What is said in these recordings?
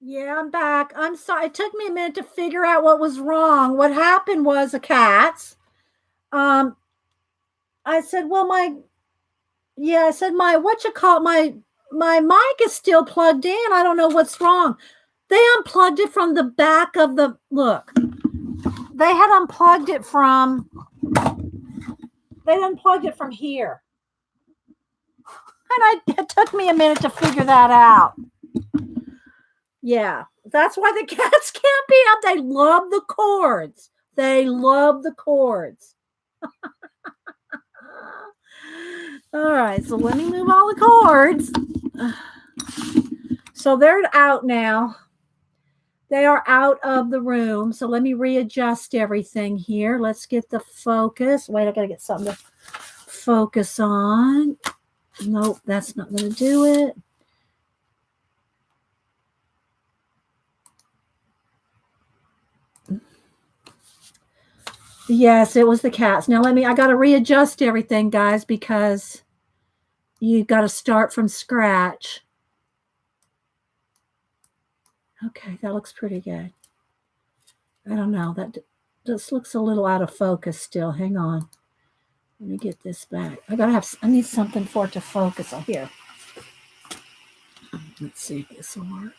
Yeah, I'm back. I'm sorry. It took me a minute to figure out what was wrong. What happened was a cat's. Um, I said, well, I said what you call my mic is still plugged in. I don't know what's wrong. They unplugged it from the back of the look. They had unplugged it from. They unplugged it from here, and it took me a minute to figure that out. Yeah, that's why the cats can't be out. They love the cords. They love the cords. All right, so let me move all the cords. So they're out now. They are out of the room. So let me readjust everything here. Let's get the focus. Wait, I got to get something to focus on. Nope, that's not going to do it. Yes, it was the cats. Now I got to readjust everything, guys, because you got to start from scratch. Okay, that looks pretty good. I don't know. That just looks a little out of focus still. Hang on. Let me get this back. I need something for it to focus on here. Let's see if this will work.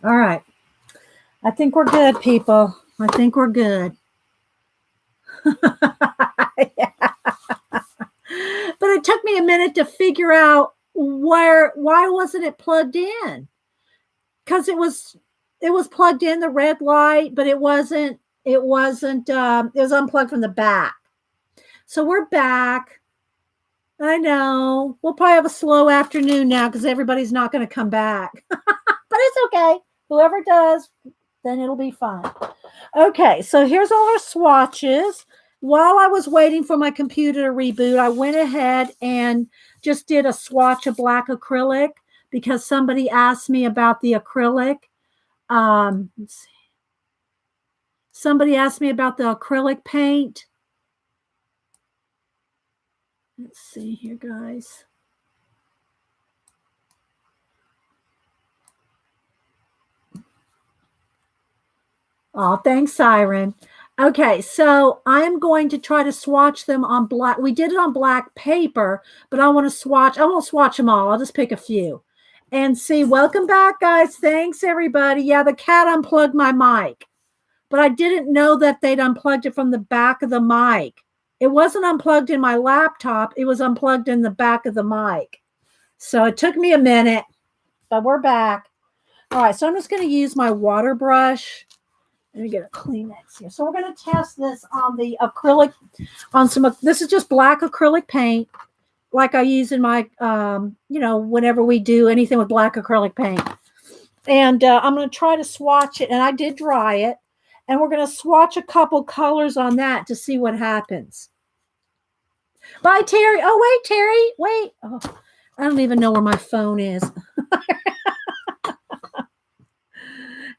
All right. I think we're good, people. I think we're good. Yeah. But it took me a minute to figure out why wasn't it plugged in? Because it was plugged in the red light, but it was unplugged from the back. So we're back. I know. We'll probably have a slow afternoon now because everybody's not going to come back. But it's okay. Whoever does, then it'll be fine. Okay, so here's all our swatches. While I was waiting for my computer to reboot, I went ahead and just did a swatch of black acrylic because somebody asked me about the acrylic. Let's see. Somebody asked me about the acrylic paint. Let's see here, guys. Oh, thanks, Siren. Okay, so I'm going to try to swatch them on black. We did it on black paper, but I want to swatch. I won't swatch them all. I'll just pick a few and see. Welcome back, guys. Thanks, everybody. Yeah, the cat unplugged my mic, but I didn't know that they'd unplugged it from the back of the mic. It wasn't unplugged in my laptop. It was unplugged in the back of the mic. So it took me a minute, but we're back. All right, so I'm just going to use my water brush. Let me get a Kleenex here. So we're going to test this on the acrylic, this is just black acrylic paint, like I use in my, whenever we do anything with black acrylic paint. And I'm going to try to swatch it, and I did dry it. And we're going to swatch a couple colors on that to see what happens. Bye, Terry. Oh, wait, Terry. Wait. Oh, I don't even know where my phone is.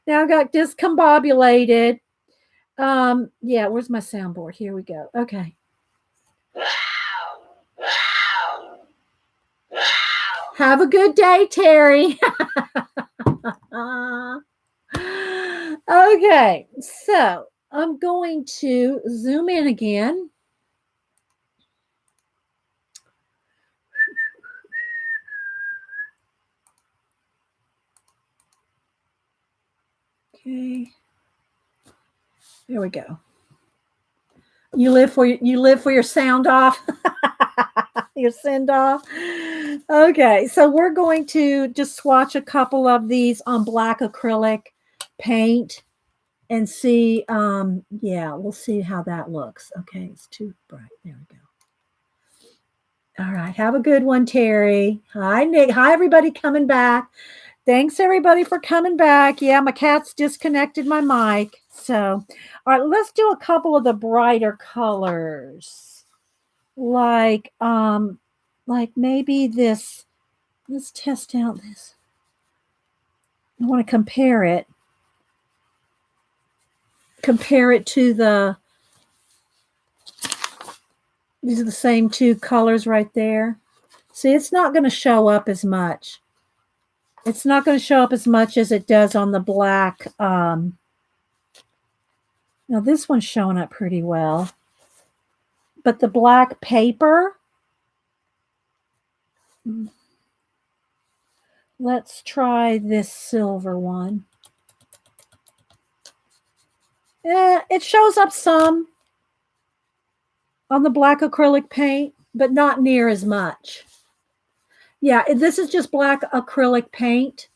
Now I got discombobulated. Yeah, where's my soundboard? Here we go. Okay. Have a good day, Terry. Okay, so I'm going to zoom in again. Okay. There we go. You live for your sound off. Your send off. Okay, so we're going to just swatch a couple of these on black acrylic paint and see. Yeah, we'll see how that looks. Okay, it's too bright. There we go. All right, have a good one, Terry. Hi, Nick. Hi, everybody coming back. Thanks, everybody, for coming back. Yeah, my cat's disconnected my mic. So, all right, let's do a couple of the brighter colors. Like maybe this. Let's test out this. I want to compare it. Compare it to these are the same two colors right there. See, it's not going to show up as much. It's not going to show up as much as it does on the black. Now this one's showing up pretty well. But the black paper, let's try this silver one. It shows up some on the black acrylic paint, but not near as much. Yeah, this is just black acrylic paint,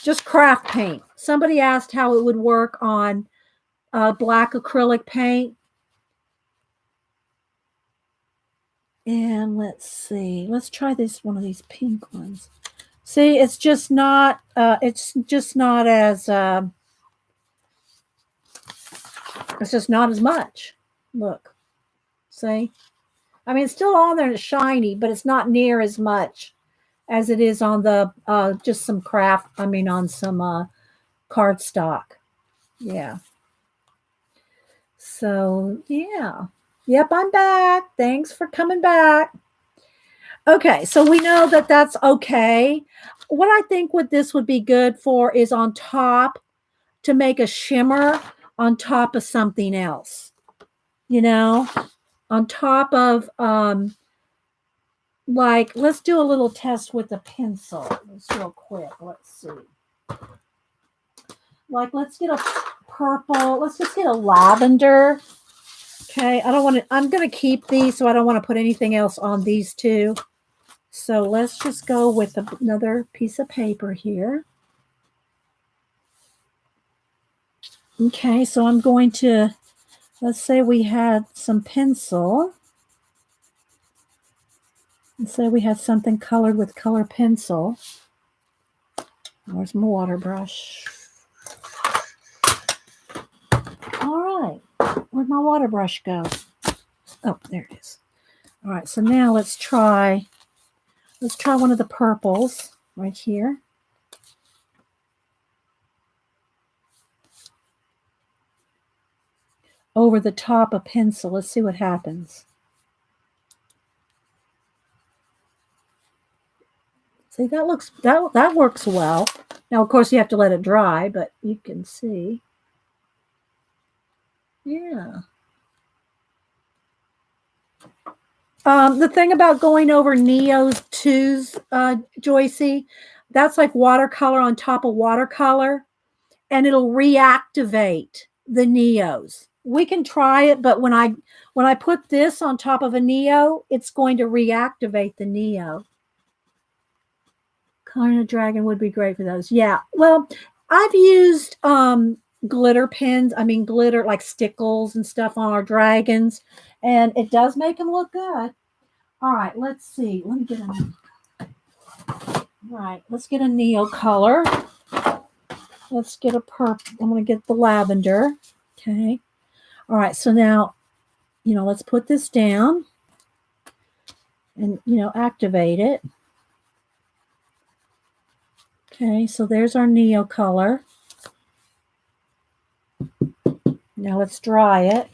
just craft paint. Somebody asked how it would work on black acrylic paint. And let's see. Let's try this one of these pink ones. See, it's just not as it's just not as much. Look. See? I mean, it's still on there and it's shiny, but it's not near as much as it is on the just some craft, I mean on some cardstock. Yeah. So, yeah. Yep, I'm back. Thanks for coming back. Okay, so we know that that's okay. What I think what this would be good for is on top to make a shimmer on top of something else. You know, on top of like, let's do a little test with the pencil. Just real quick. Let's see. Like, let's get a purple. Let's just get a lavender. Okay, I don't want to, I'm going to keep these, so I don't want to put anything else on these two. So let's just go with another piece of paper here. Okay, so I'm going to, let's say we had some pencil. Let's say we had something colored with color pencil. Where's my water brush? All right, where'd my water brush go? Oh, there it is. All right, so now let's try one of the purples right here. Over the top of pencil. Let's see what happens. See, that works well. Now, of course, you have to let it dry, but you can see. Yeah. The thing about going over Neo's 2s, Joycey, that's like watercolor on top of watercolor, and it'll reactivate the Neos. We can try it, but when I put this on top of a Neo, it's going to reactivate the Neo. Color Dragon would be great for those. Yeah. Well, I've used glitter pens. I mean, glitter like stickles and stuff on our dragons, and it does make them look good. All right, let's see. Let me get let's get a Neo color. Let's get a purple. I'm going to get the lavender. Okay. All right, so now, let's put this down and, activate it. Okay, so there's our Neo color. Now let's dry it.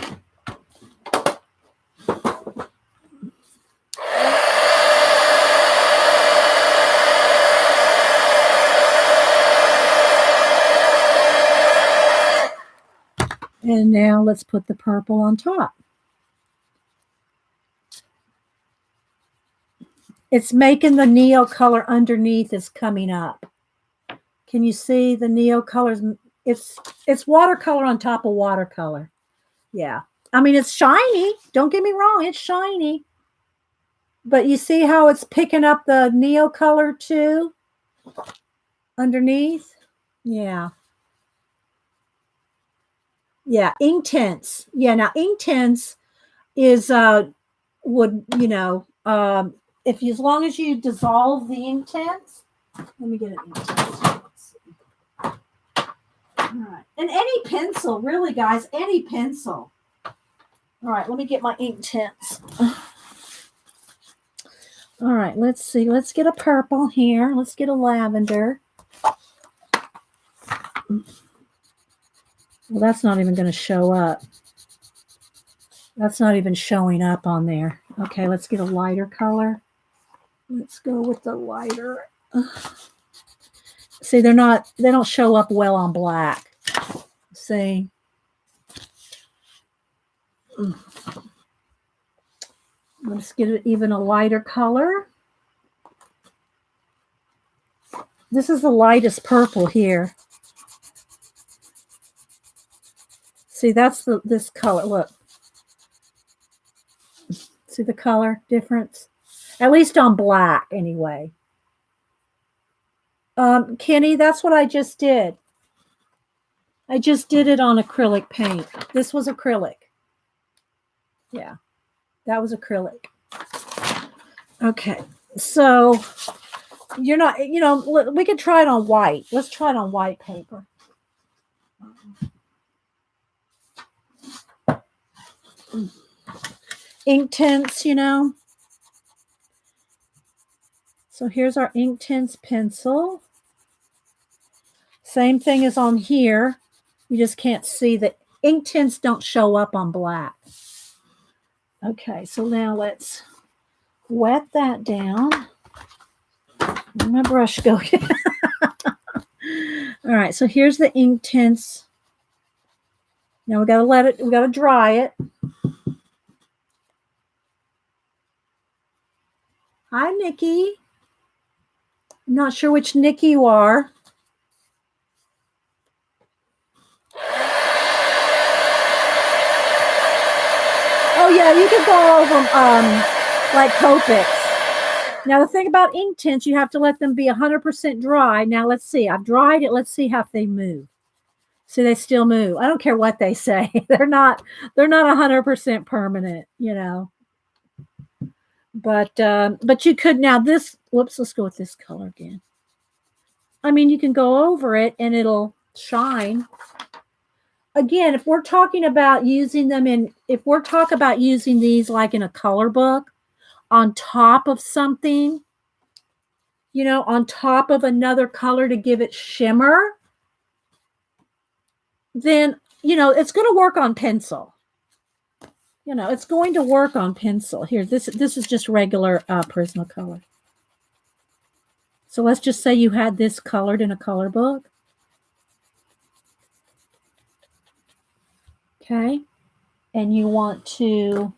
And now let's put the purple on top. It's making the Neo color underneath is coming up. Can you see the Neo colors? It's watercolor on top of watercolor. Yeah. I mean, it's shiny. Don't get me wrong. It's shiny. But you see how it's picking up the Neo color too? Underneath? Yeah. Yeah, Inktense. Yeah, now Inktense is would, as long as you dissolve the Inktense. Let me get an Inktense. All right. And any pencil, really, guys, any pencil. All right, let me get my Inktense. All right, let's see. Let's get a purple here. Let's get a lavender. Well, that's not even going to show up. That's not even showing up on there. Okay, let's get a lighter color. Let's go with the lighter. See, they don't show up well on black. See? Let's get it even a lighter color. This is the lightest purple here. See, that's this color. Look. See the color difference? At least on black, anyway. Kenny, that's what I just did. I just did it on acrylic paint. This was acrylic. Yeah, that was acrylic. Okay, so you're not, we could try it on white. Let's try it on white paper. Ink tints, So here's our ink tints pencil. Same thing as on here. You just can't see the ink tints don't show up on black. Okay, so now let's wet that down. Where'd my brush go? All right, so here's the ink tints. Now we gotta dry it. Hi, Nikki. I'm not sure which Nikki you are. Oh yeah, you can go over like Copics. Now the thing about ink tints, you have to let them be 100% dry. Now let's see. I've dried it. Let's see how they move. See, they still move. I don't care what they say. They're not 100% permanent, But you could now this. Whoops. Let's go with this color again. I mean, you can go over it and it'll shine. Again, if we're talking about using them if we're talking about using these like in a color book on top of something, on top of another color to give it shimmer, then, it's going to work on pencil. It's going to work on pencil. Here, this is just regular Prismacolor. So let's just say you had this colored in a color book. Okay. And you want to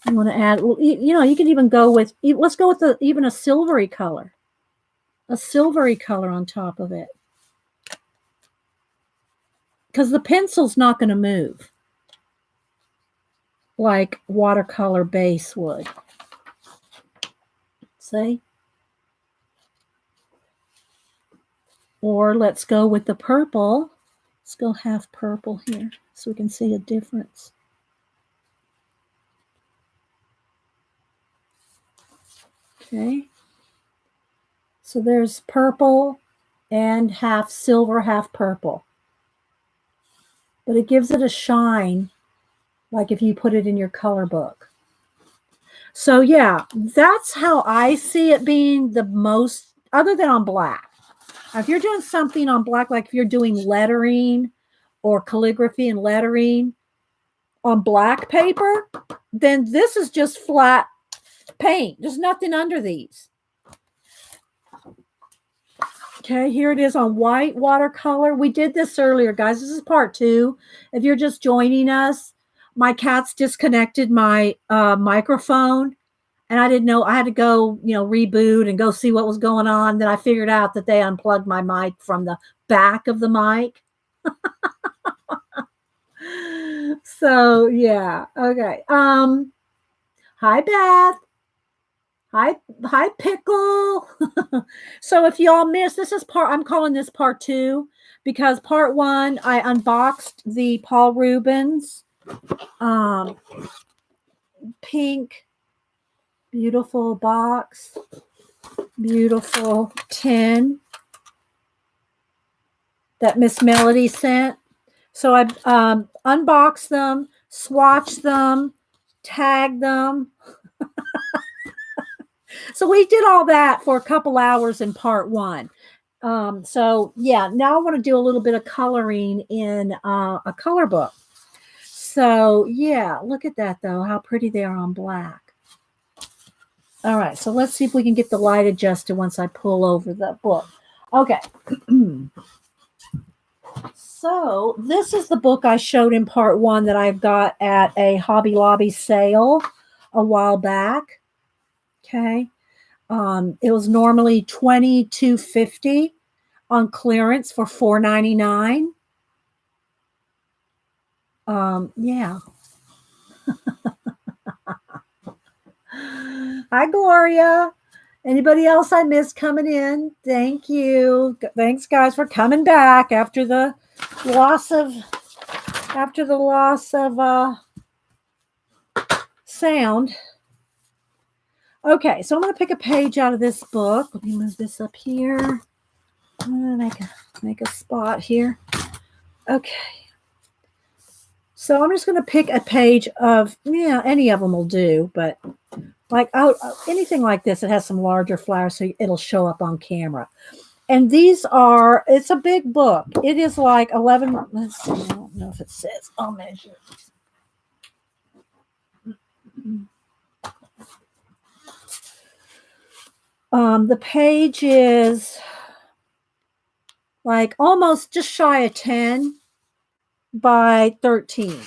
add, you can even go with, let's go with even a silvery color. A silvery color on top of it. Because the pencil's not going to move like watercolor base would. See? Or let's go with the purple. Let's go half purple here so we can see a difference. Okay. So there's purple and half silver, half purple. But it gives it a shine like if you put it in your color book. So yeah, that's how I see it being the most, other than on black. Now, if you're doing something on black, like if you're doing lettering or calligraphy and lettering on black paper, then this is just flat paint. There's nothing under these. Okay, here it is on white watercolor. We did this earlier, guys. This is part 2. If you're just joining us, my cat's disconnected my microphone, and I didn't know. I had to go, reboot and go see what was going on. Then I figured out that they unplugged my mic from the back of the mic. So, yeah. Okay. Hi, Beth. Hi, Pickle. So if y'all missed, I'm calling this part 2 because part 1, I unboxed the Paul Rubens pink, beautiful box, beautiful tin that Miss Melody sent. So I unboxed them, swatched them, tagged them. So we did all that for a couple hours in part 1. So yeah, now I want to do a little bit of coloring in a color book. So yeah, look at that though, how pretty they are on black. All right, so let's see if we can get the light adjusted once I pull over the book. Okay. So this is the book I showed in part one that I got at a Hobby Lobby sale a while back. Okay. It was normally $22.50 on clearance for $4.99. Yeah. Hi, Gloria. Anybody else I missed coming in? Thank you. Thanks, guys, for coming back after the loss of sound. Okay, so I'm going to pick a page out of this book. Let me move this up here. I'm going to make a spot here. Okay. So I'm just going to pick a page of, yeah, any of them will do, but like anything like this, it has some larger flowers, so it'll show up on camera. And these are, it's a big book. It is like 11, let's see, I don't know if it says, I'll measure. The page is like almost just shy of 10 by 13.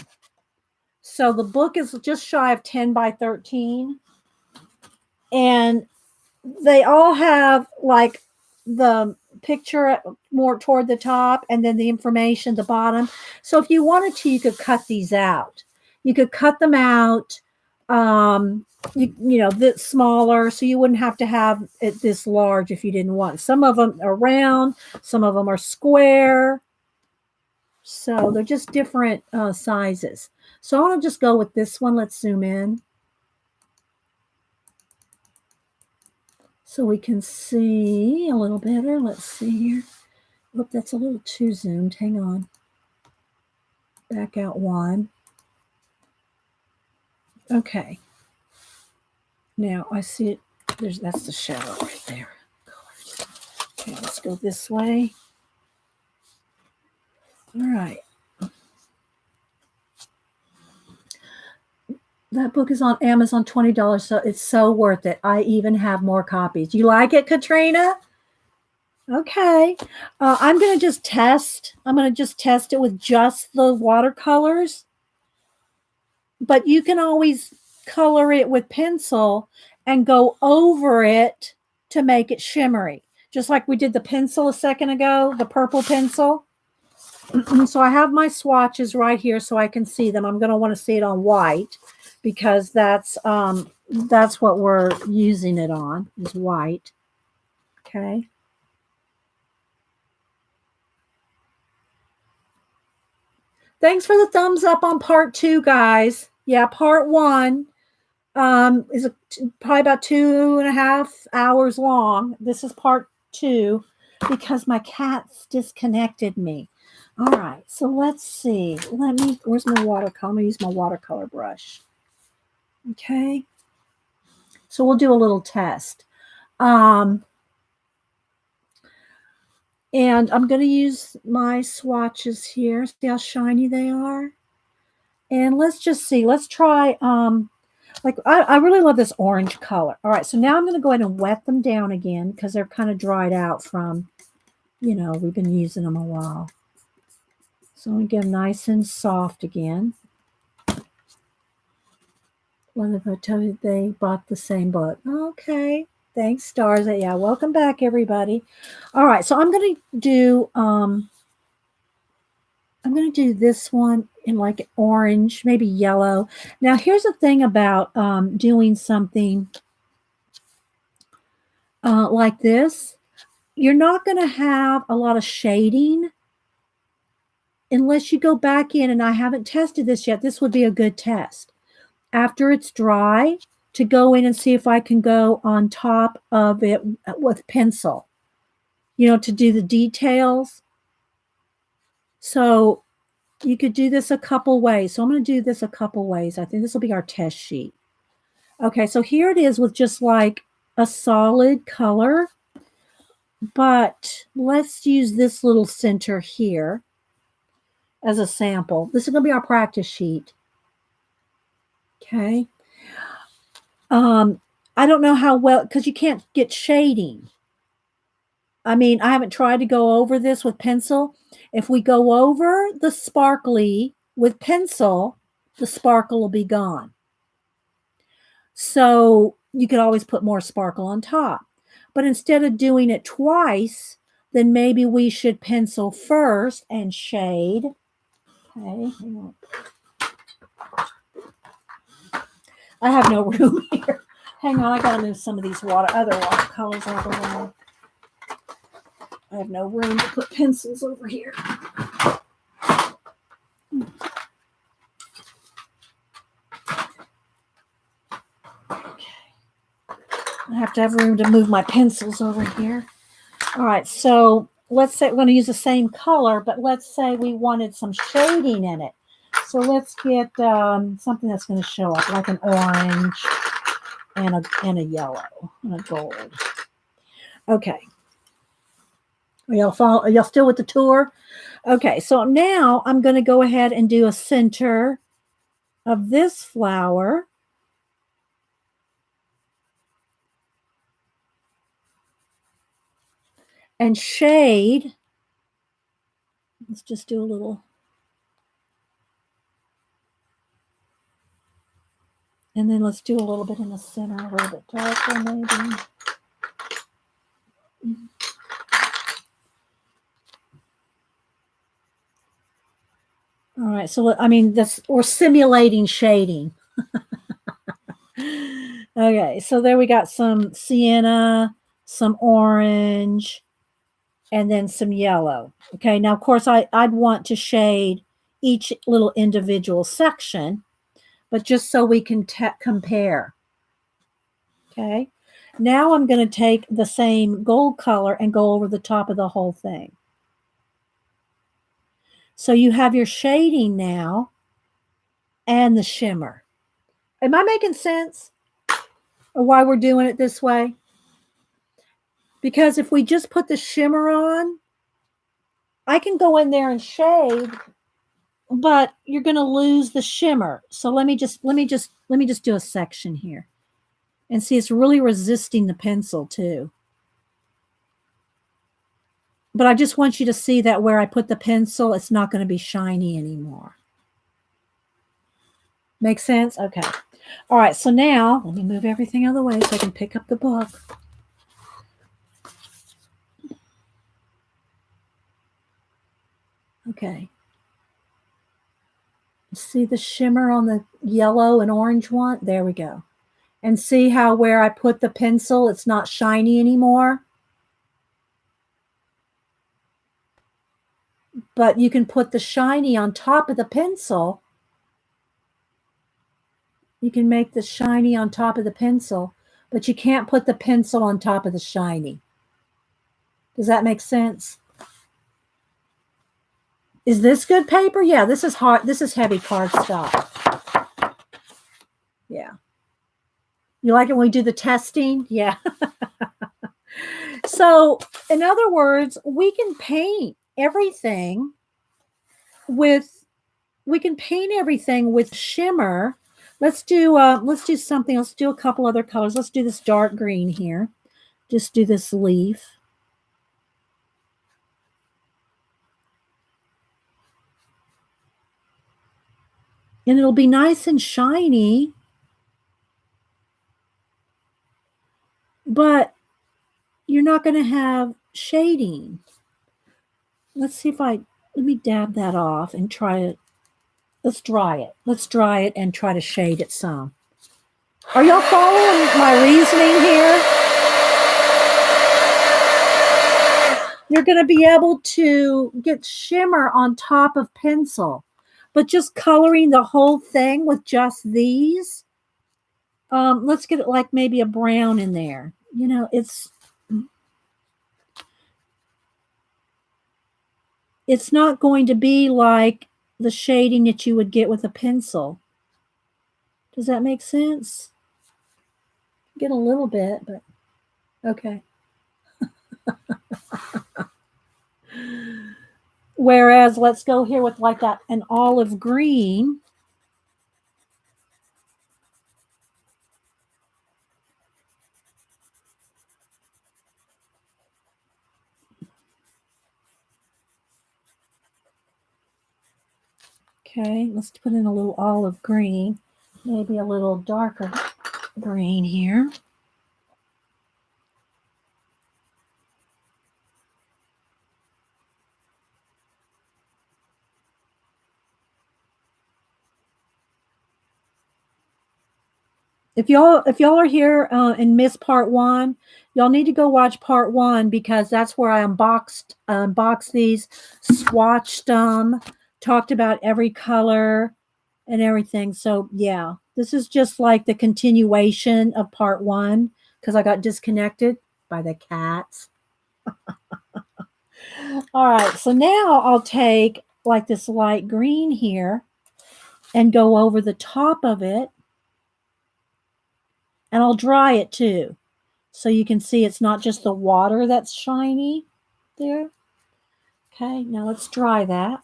So the book is just shy of 10 by 13. And they all have like the picture more toward the top and then the information at the bottom. So if you wanted to, you could cut these out. You could cut them out, you know, this smaller, so you wouldn't have to have it this large if you didn't want. Some of them are round, some of them are square. So they're just different sizes. So I want to just go with this one. Let's zoom in so we can see a little better. Let's see here. Oop, that's a little too zoomed. Hang on. Back out one. Okay. Now I see it. That's the shadow right there. Okay, let's go this way. All right. That book is on Amazon, $20, so it's so worth it. I even have more copies. You like it, Katrina? Okay. I'm going to just test. I'm going to just test it with just the watercolors. But you can always color it with pencil and go over it to make it shimmery. Just like we did the pencil a second ago, the purple pencil. So I have my swatches right here so I can see them. I'm going to want to see it on white because that's what we're using it on, is white. Okay. Thanks for the thumbs up on part 2, guys. Yeah, part 1 is probably about 2.5 hours long. This is part 2 because my cats disconnected me. All right, so let's see. Where's my watercolor? I'm going to use my watercolor brush. Okay. So we'll do a little test. And I'm going to use my swatches here. See how shiny they are? And let's just see. Let's try, like, I really love this orange color. All right, so now I'm going to go ahead and wet them down again because they're kind of dried out from, you know, we've been using them a while. So I'm going to get them nice and soft again. What if I tell you they bought the same book? Okay. Thanks, stars. Yeah, welcome back, everybody. All right, so I'm going to do this one in like orange, maybe yellow. Now, here's the thing about doing something like this. You're not going to have a lot of shading unless you go back in, and I haven't tested this yet. This would be a good test. After it's dry, to go in and see if I can go on top of it with pencil, you know, to do the details. So you could do this a couple ways. So I'm going to do this a couple ways. I think this will be our test sheet. Okay, so here it is with just like a solid color. But let's use this little center here as a sample. This is going to be our practice sheet. Okay. I don't know how well, because you can't get shading. I mean, I haven't tried to go over this with pencil. If we go over the sparkly with pencil, the sparkle will be gone. So you could always put more sparkle on top. But instead of doing it twice, then maybe we should pencil first and shade. Okay. I have no room here. Hang on, I gotta move some of these other watercolors out of the way. I have no room to put pencils over here. Okay. I have to have room to move my pencils over here. All right, so let's say we're going to use the same color, but let's say we wanted some shading in it. So let's get something that's going to show up, like an orange and a yellow and a gold. Okay. Are y'all still with the tour? Okay, so now I'm going to go ahead and do a center of this flower. And shade. Let's just do a little. And then let's do a little bit in the center, a little bit darker maybe. All right, so I mean, we're simulating shading. Okay, so there we got some sienna, some orange, and then some yellow. Okay, now of course I'd want to shade each little individual section, but just so we can compare. Okay, now I'm going to take the same gold color and go over the top of the whole thing. So you have your shading now and the shimmer. Am I making sense of why we're doing it this way? Because if we just put the shimmer on, I can go in there and shade, but you're going to lose the shimmer. So let me just do a section here. And see, it's really resisting the pencil too. But I just want you to see that where I put the pencil, it's not going to be shiny anymore. Make sense? Okay. All right, so now let me move everything out of the way so I can pick up the book. Okay. See the shimmer on the yellow and orange one? There we go. And see how where I put the pencil, it's not shiny anymore? But you can put the shiny on top of the pencil. You can make the shiny on top of the pencil, but you can't put the pencil on top of the shiny. Does that make sense? Is this good paper? Yeah, this is hard. This is heavy cardstock. Yeah. You like it when we do the testing? Yeah. So, in other words, we can paint everything with shimmer. Let's do something. Let's do a couple other colors. Let's do this dark green here. Just do this leaf. And it'll be nice and shiny. But you're not going to have shading. Let's see if let me dab that off and try it. Let's dry it. Let's dry it and try to shade it some. Are y'all following my reasoning here? You're going to be able to get shimmer on top of pencil, but just coloring the whole thing with just these. Let's get it like maybe a brown in there. You know, it's not going to be like the shading that you would get with a pencil. Does that make sense? Get a little bit, but okay. Whereas let's go here with like that an olive green. Okay, let's put in a little olive green, maybe a little darker green here. If y'all are here and miss part one, y'all need to go watch part one because that's where I unboxed these, swatched them, talked about every color and everything. So yeah, this is just like the continuation of part one because I got disconnected by the cats. All right, so now I'll take like this light green here and go over the top of it, and I'll dry it too. So you can see it's not just the water that's shiny there. Okay, now let's dry that.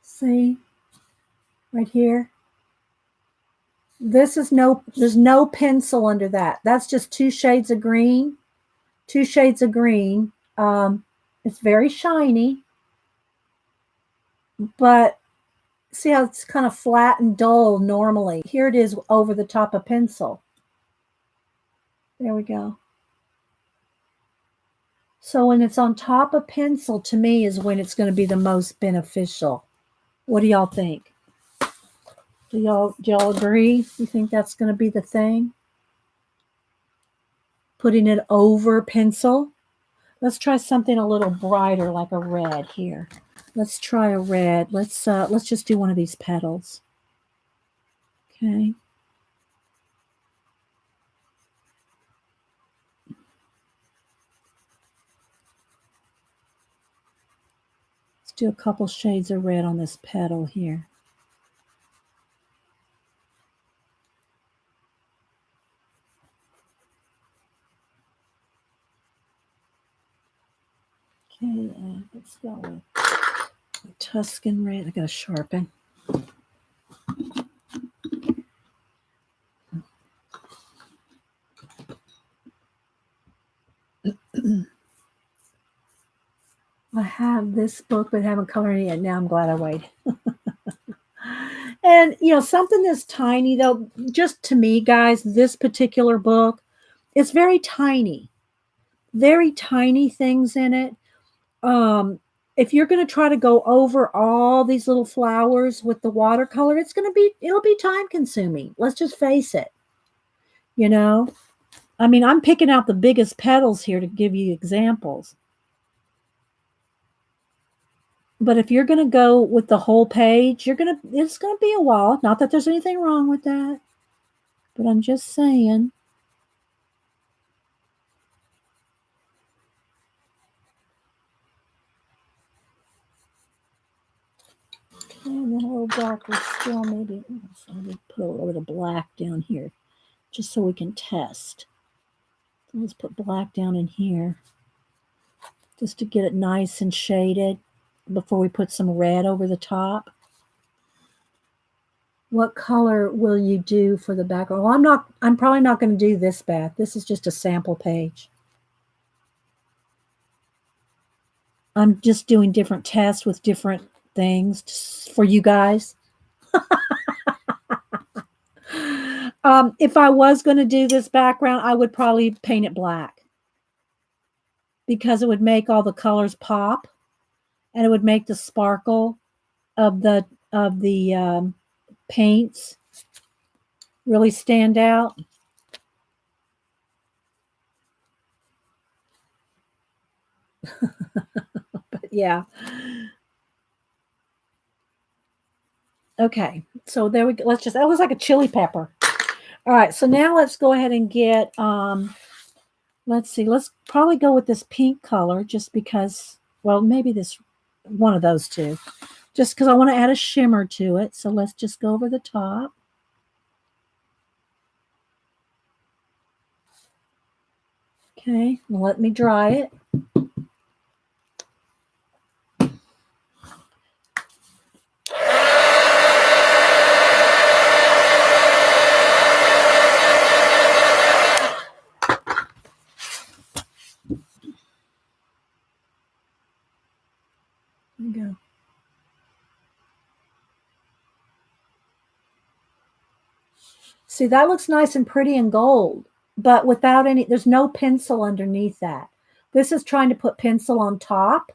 See, right here. This is there's no pencil under that. That's just 2 shades of green. 2 shades of green. It's very shiny, but see how it's kind of flat and dull normally. Here it is over the top of pencil. There we go. So when it's on top of pencil, to me, is when it's going to be the most beneficial. What do y'all think? Do y'all agree? You think that's going to be the thing? Putting it over pencil. Let's try something a little brighter, like a red here. Let's try a red. Let's just do one of these petals. Okay. Let's do a couple shades of red on this petal here. Okay, let's go with Tuscan red. I gotta sharpen. I have this book, but haven't colored it yet. Now I'm glad I waited. And something that's tiny though, just to me, guys, this particular book, it's very tiny things in it. If you're going to try to go over all these little flowers with the watercolor, it'll be time consuming. Let's just face it. I mean, I'm picking out the biggest petals here to give you examples. But if you're going to go with the whole page, it's going to be a while. Not that there's anything wrong with that, but I'm just saying. Okay, and then a little darker still, maybe. So I'm going to put a little bit of black down here, just so we can test. So let's put black down in here, just to get it nice and shaded before we put some red over the top. What color will you do for the background? Well, I'm probably not going to do this back. This is just a sample page. I'm just doing different tests with different things for you guys. If I was going to do this background, I would probably paint it black because it would make all the colors pop, and it would make the sparkle of the paints really stand out. But yeah. Okay, so there we go. That was like a chili pepper. All right, so now let's go ahead and get Let's see. Let's probably go with this pink color just because, well, maybe this, one of those two. Just because I want to add a shimmer to it. So let's just go over the top. Okay, let me dry it. There you go. See, that looks nice and pretty in gold, but without any, there's no pencil underneath that. This is trying to put pencil on top,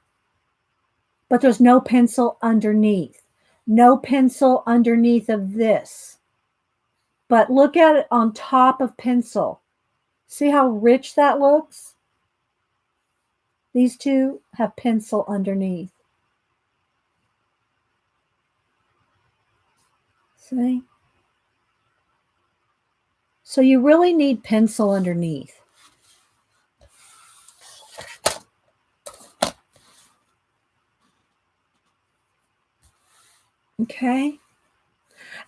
but there's no pencil underneath. No pencil underneath of this. But look at it on top of pencil. See how rich that looks? These two have pencil underneath. See? So you really need pencil underneath. Okay.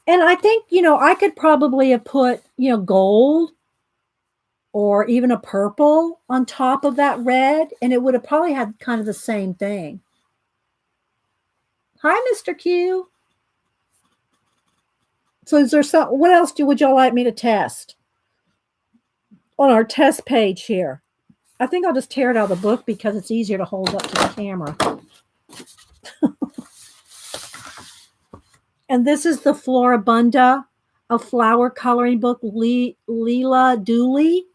And I think, I could probably have put, gold or even a purple on top of that red, and it would have probably had kind of the same thing. Hi, Mr. Q. So is there what else would y'all like me to test on our test page here? I think I'll just tear it out of the book because it's easier to hold up to the camera. And this is the Floribunda, a flower coloring book, Leela Dooley.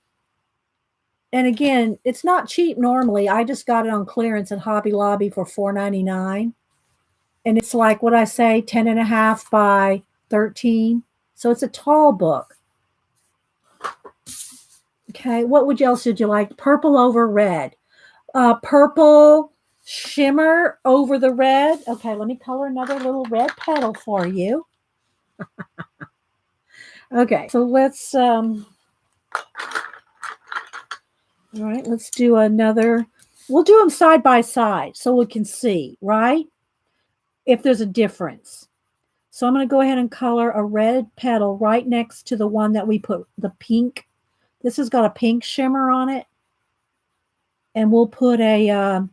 And again, it's not cheap normally. I just got it on clearance at Hobby Lobby for $4.99. And it's like, what I say, 10.5 by 13. So it's a tall book. Okay, what else would you like? Purple over red. Purple shimmer over the red. Okay, let me color another little red petal for you. Okay, so let's, all right, let's do another. We'll do them side by side so we can see, right? If there's a difference. So I'm going to go ahead and color a red petal right next to the one that we put the pink. This has got a pink shimmer on it. And we'll put a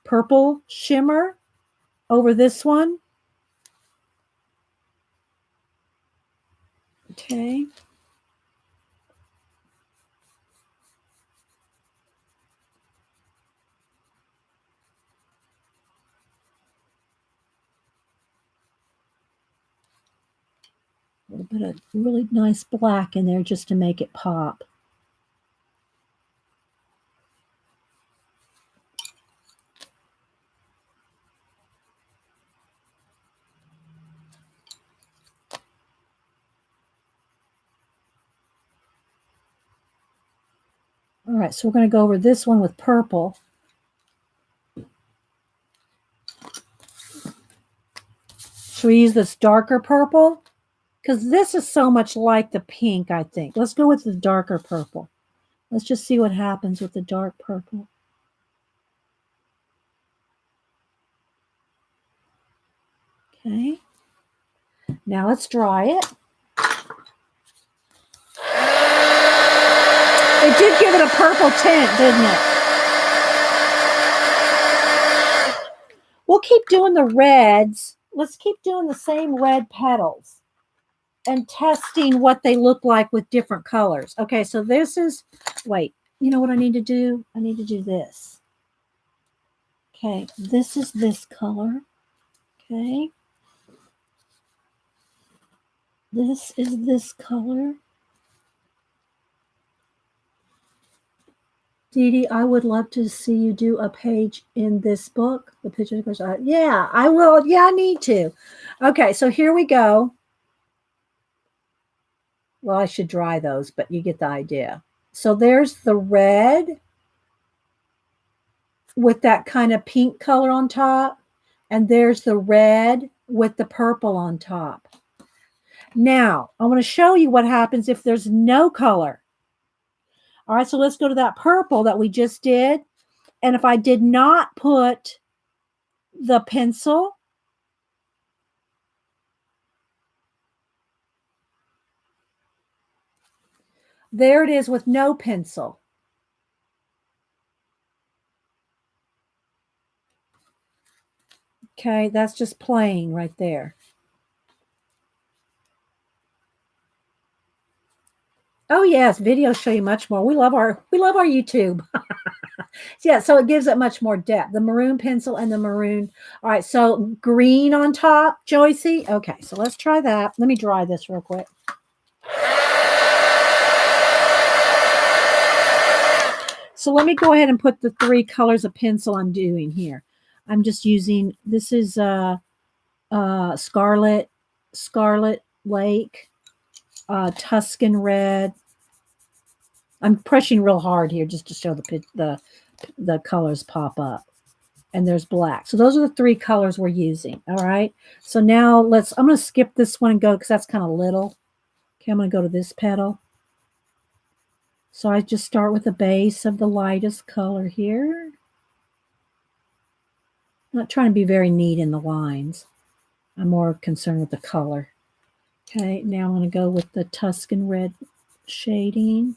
purple shimmer over this one. Okay. A little bit of really nice black in there just to make it pop. All right, so we're going to go over this one with purple. Should we use this darker purple? Because this is so much like the pink, I think. Let's go with the darker purple. Let's just see what happens with the dark purple. Okay. Now let's dry it. It did give it a purple tint, didn't it? We'll keep doing the reds. Let's keep doing the same red petals and testing what they look like with different colors. Okay, so this is, wait, you know what I need to do? I need to do this. Okay, this is this color. Okay. This is this color. Dee Dee, I would love to see you do a page in this book. The picture of the yeah, I will. Yeah, I need to. Okay, so here we go. Well, I should dry those, but you get the idea. So there's the red with that kind of pink color on top. And there's the red with the purple on top. Now, I want to show you what happens if there's no color. All right, so let's go to that purple that we just did. And if I did not put the pencil, there it is with no pencil. Okay, that's just plain right there. Oh yes, videos show you much more. We love our YouTube. Yeah, so it gives it much more depth. The maroon pencil and the maroon. All right, so green on top, Joycey. Okay, so let's try that. Let me dry this real quick. So let me go ahead and put the 3 colors of pencil I'm doing here. I'm just using, this is Scarlet Lake, Tuscan Red. I'm pressing real hard here just to show the colors pop up. And there's black. So those are the 3 colors we're using. All right. So now I'm going to skip this one and go because that's kind of little. Okay, I'm going to go to this petal. So I just start with the base of the lightest color here. I'm not trying to be very neat in the lines. I'm more concerned with the color. Okay, now I'm going to go with the Tuscan Red shading.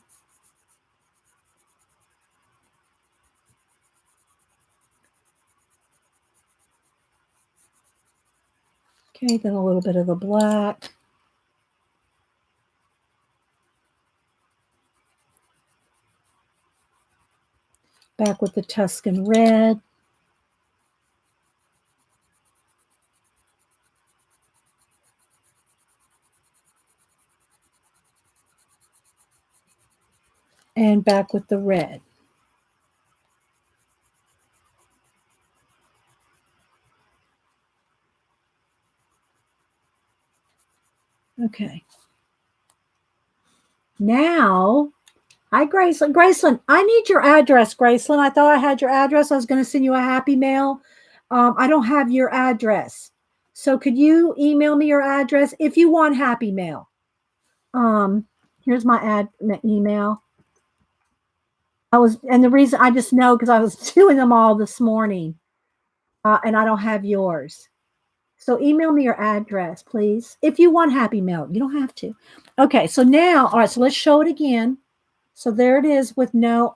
Okay, then a little bit of the black. Back with the Tuscan Red. And back with the red. Okay. Now, hi, Graceland. Graceland, I need your address, Graceland. I thought I had your address. I was going to send you a happy mail. I don't have your address. So could you email me your address if you want happy mail? Here's my email. And the reason I just know because I was doing them all this morning, and I don't have yours. So email me your address, please. If you want happy mail, you don't have to. Okay, so now, all right, so let's show it again. So there it is with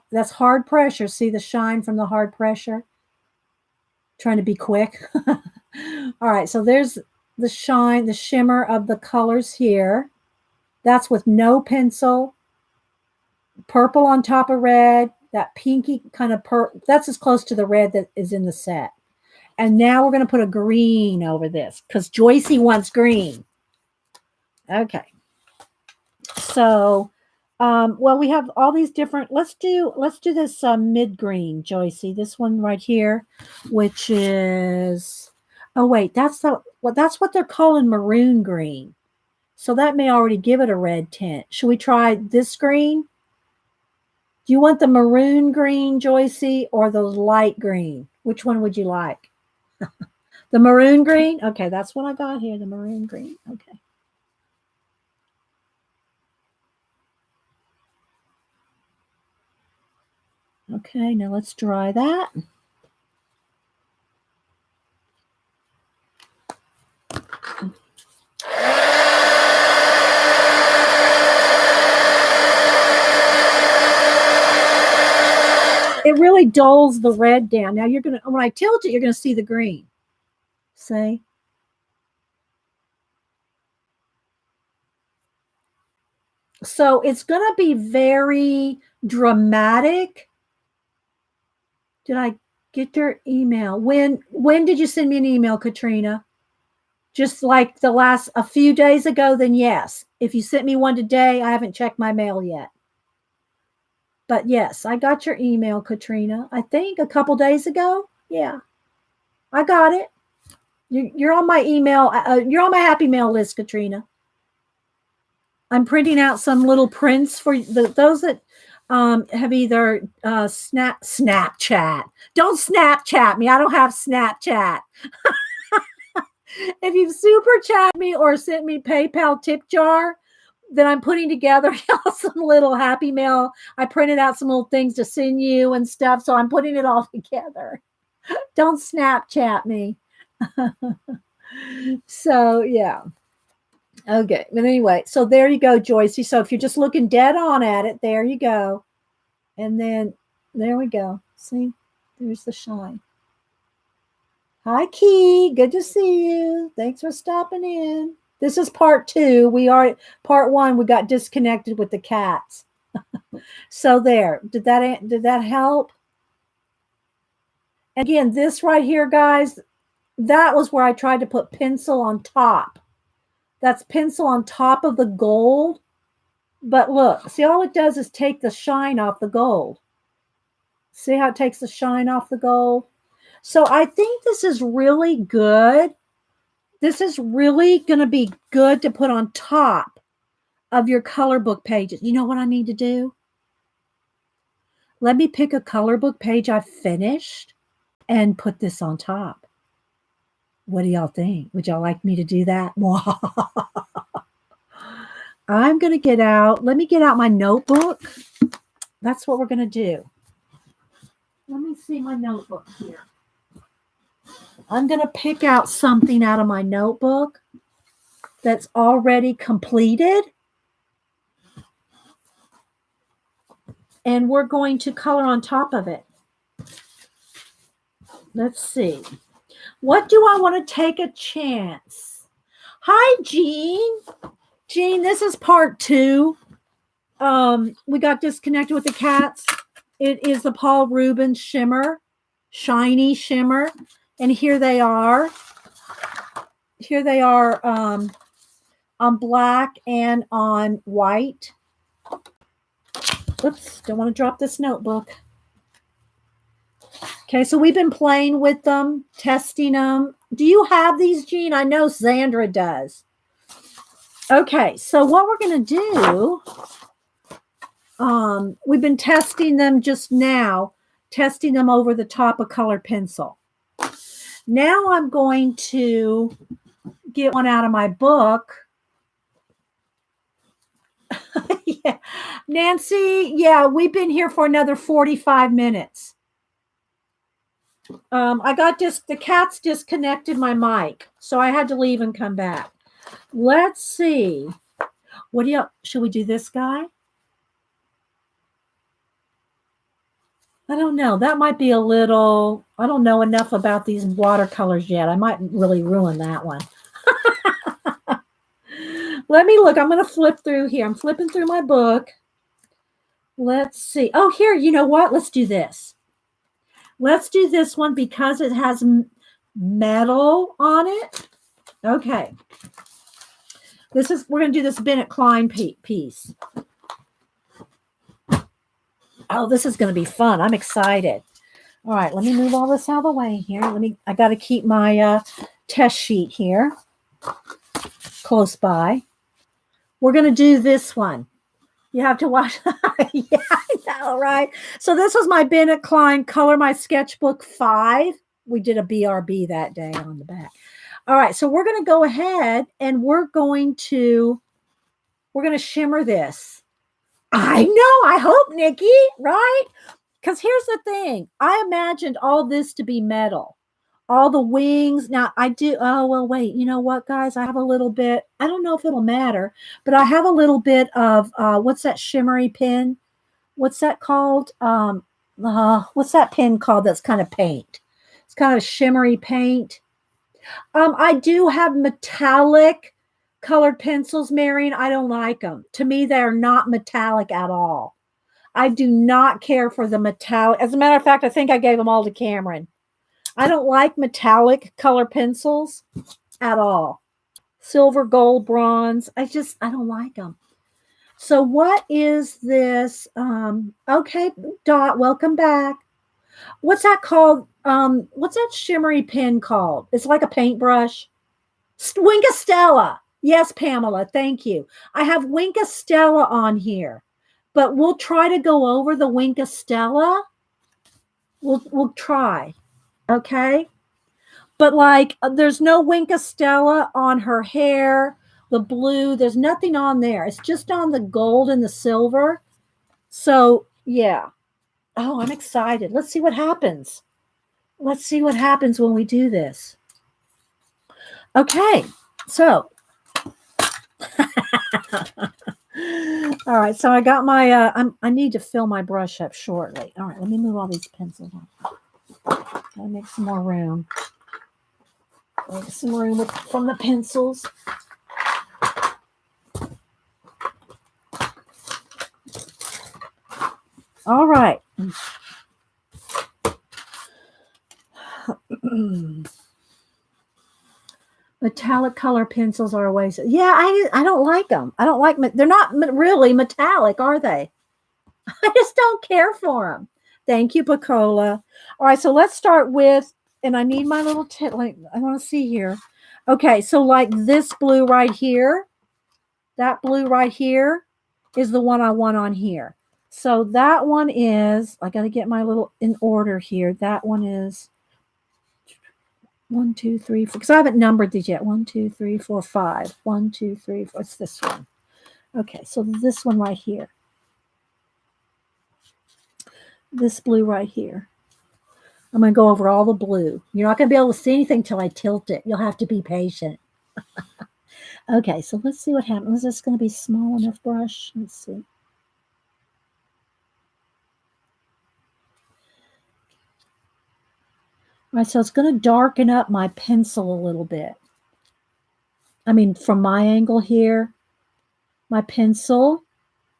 that's hard pressure. See the shine from the hard pressure? Trying to be quick. All right, so there's the shine, the shimmer of the colors here. That's with no pencil. Purple on top of red, that pinky kind of purple. That's as close to the red that is in the set. And now we're going to put a green over this because Joycey wants green. Okay. So, well, we have all these different, let's do this mid green, Joycey, this one right here, which is, oh wait, that's what they're calling maroon green. So that may already give it a red tint. Should we try this green? Do you want the maroon green, Joycey, or the light green? Which one would you like? The maroon green? Okay, that's what I got here, the maroon green. Okay. Okay, now let's dry that. It really dulls the red down. Now you're going to, when I tilt it, you're going to see the green. See? So it's going to be very dramatic. Did I get your email? When did you send me an email, Katrina? Just like a few days ago, then yes. If you sent me one today, I haven't checked my mail yet. But yes, I got your email, Katrina. I think a couple days ago. Yeah, I got it. You're on my email. You're on my happy mail list, Katrina. I'm printing out some little prints for those that have either Snapchat. Don't Snapchat me. I don't have Snapchat. If you've super chat me or sent me PayPal tip jar, that I'm putting together some little happy mail. I printed out some little things to send you and stuff. So I'm putting it all together. Don't Snapchat me. So yeah. Okay. But anyway, so there you go, Joycey. So if you're just looking dead on at it, there you go. And then there we go. See, there's the shine. Hi, Key. Good to see you. Thanks for stopping in. This is part 2. We are part 1. We got disconnected with the cats. So there. Did that help? Again, this right here, guys, that was where I tried to put pencil on top. That's pencil on top of the gold. But look, see, all it does is take the shine off the gold. See how it takes the shine off the gold? So I think this is really good. This is really going to be good to put on top of your color book pages. You know what I need to do? Let me pick a color book page I've finished and put this on top. What do y'all think? Would y'all like me to do that? I'm going to get out. Let me get out my notebook. That's what we're going to do. Let me see my notebook here. I'm going to pick out something out of my notebook that's already completed. And we're going to color on top of it. Let's see. What do I want to take a chance? Hi, Jean. Jean, this is part 2. We got disconnected with the cats. It is the Paul Rubens shimmer, shiny shimmer. And here they are. Here they are on black and on white. Oops, don't want to drop this notebook. Okay, so we've been playing with them, testing them. Do you have these, Jean? I know Sandra does. Okay, so what we're going to do, we've been testing them just now, testing them over the top of colored pencil. Now I'm going to get one out of my book. Yeah. Nancy, yeah, we've been here for another 45 minutes. The cats disconnected my mic, so I had to leave and come back. Let's see. Should we do this guy? I don't know. That might be a little, I don't know enough about these watercolors yet. I might really ruin that one. Let me look. I'm going to flip through here. I'm flipping through my book. Let's see. Oh, here, you know what? Let's do this. Let's do this one because it has metal on it. Okay. We're going to do this Bennett Klein piece. Oh, this is going to be fun. I'm excited. All right, let me move all this out of the way here. I got to keep my test sheet here close by. We're going to do this one. You have to watch. Yeah, I know, right? So this was my Bennett Klein Color My Sketchbook 5. We did a BRB that day on the back. All right, so we're going to go ahead and we're going to shimmer this. I know. I hope, Nikki, right? Because here's the thing. I imagined all this to be metal. All the wings. Now, I do. Oh, well, wait. You know what, guys? I have a little bit. I don't know if it'll matter, but I have a little bit of, what's that shimmery pen? What's that called? What's that pen called that's kind of paint? It's kind of shimmery paint. I do have metallic colored pencils, Marion. I don't like them. To me, they are not metallic at all. I do not care for the metallic. As a matter of fact, I think I gave them all to Cameron. I don't like metallic color pencils at all. Silver, gold, bronze. I don't like them. So what is this? Okay, Dot, welcome back. What's that called? What's that shimmery pen called? It's like a paintbrush. Wink Stella. Yes, Pamela, thank you. I have Wink Stella on here, but we'll try to go over the Wink Stella. We'll try. Okay. But like, there's no Wink Stella on her hair the blue. There's nothing on there. It's just on the gold and the silver. So, yeah. Oh, I'm excited. Let's see what happens. Let's see what happens when we do this. Okay. So, all right. So I got my, I need to fill my brush up shortly. All right. Let me move all these pencils on. Gotta make some more room. Make some room from the pencils. All right. Metallic color pencils are always, yeah, I don't like them. I don't like, they're not really metallic, are they? I just don't care for them. Thank you, Pacola. All right, so let's start with, and I need my little tip. Like, I want to see here. Okay, so like this blue right here, that blue right here is the one I want on here. So that one is, I got to get my little in order here. That one is 1, 2, 3, 4, because I haven't numbered these yet. 1, 2, 3, 4, 5. 1, 2, 3, 4. It's this one. Okay, so this one right here. This blue right here. I'm going to go over all the blue. You're not going to be able to see anything till I tilt it. You'll have to be patient. Okay, so let's see what happens. Is this going to be small enough brush? Let's see. All right, so it's going to darken up my pencil a little bit. I mean, from my angle here, my pencil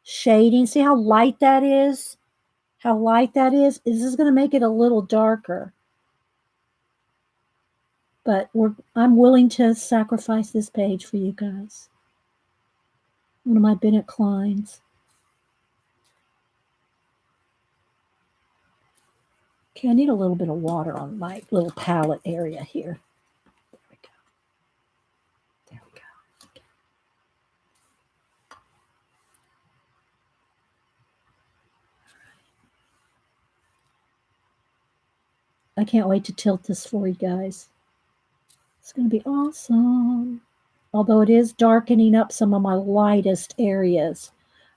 shading. See how light that is? How light that is? This is going to make it a little darker. But I'm willing to sacrifice this page for you guys. One of my Bennett Kleins. Okay, I need a little bit of water on my little palette area here. There we go. There we go. I can't wait to tilt this for you guys. It's going to be awesome. Although it is darkening up some of my lightest areas.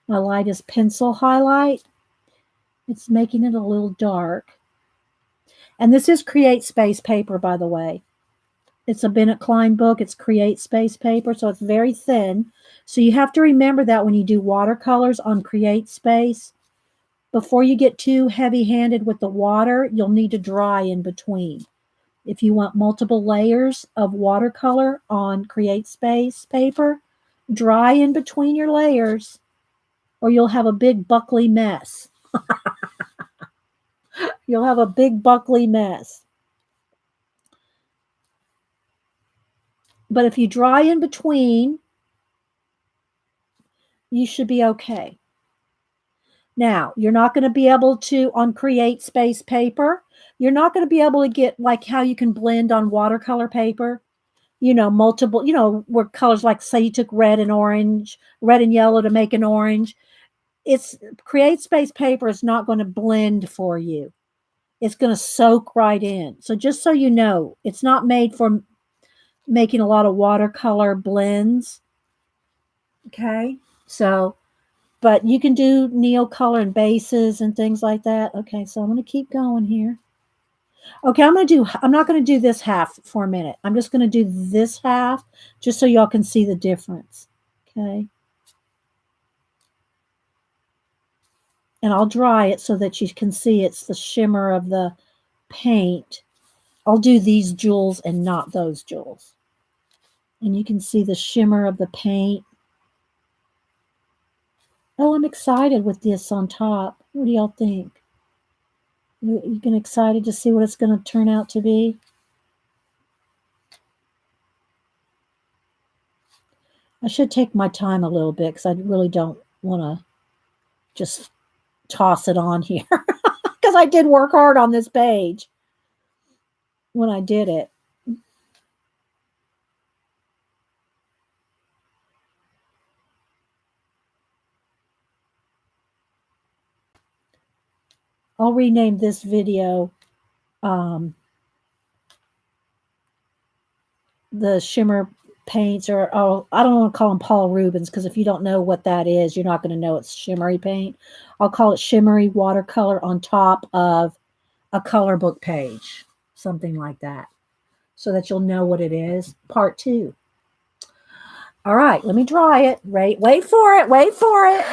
My lightest pencil highlight, it's making it a little dark. And this is Create Space paper, by the way. It's a Bennett Klein book. It's Create Space paper, so it's very thin. So you have to remember that when you do watercolors on Create Space, before you get too heavy-handed with the water, you'll need to dry in between. If you want multiple layers of watercolor on Create Space paper, dry in between your layers, or you'll have a big buckly mess. You'll have a big buckly mess. But if you dry in between, you should be okay. Now, you're not going to be able to, on Create Space paper, you're not going to be able to get like how you can blend on watercolor paper, you know, multiple, you know, where colors, like say you took red and orange, red and yellow to make an orange. It's Create Space paper is not going to blend for you. It's going to soak right in. So just so you know, it's not made for making a lot of watercolor blends. Okay. So, but you can do Neocolor and bases and things like that. Okay. So I'm going to keep going here. Okay. I'm not going to do this half for a minute. I'm just going to do this half just so y'all can see the difference. Okay. And I'll dry it so that you can see it's the shimmer of the paint. I'll do these jewels and not those jewels. And you can see the shimmer of the paint. Oh, I'm excited with this on top. What do y'all think? You get excited to see what it's going to turn out to be? I should take my time a little bit because I really don't want to just toss it on here because I did work hard on this page when I did it. I'll rename this video the shimmer paints, or oh, I don't want to call them Paul Rubens, because if you don't know what that is, you're not going to know it's shimmery paint. I'll call it shimmery watercolor on top of a color book page, something like that, so that you'll know what it is. Part 2. All right, let me dry it. Wait for it. Wait for it.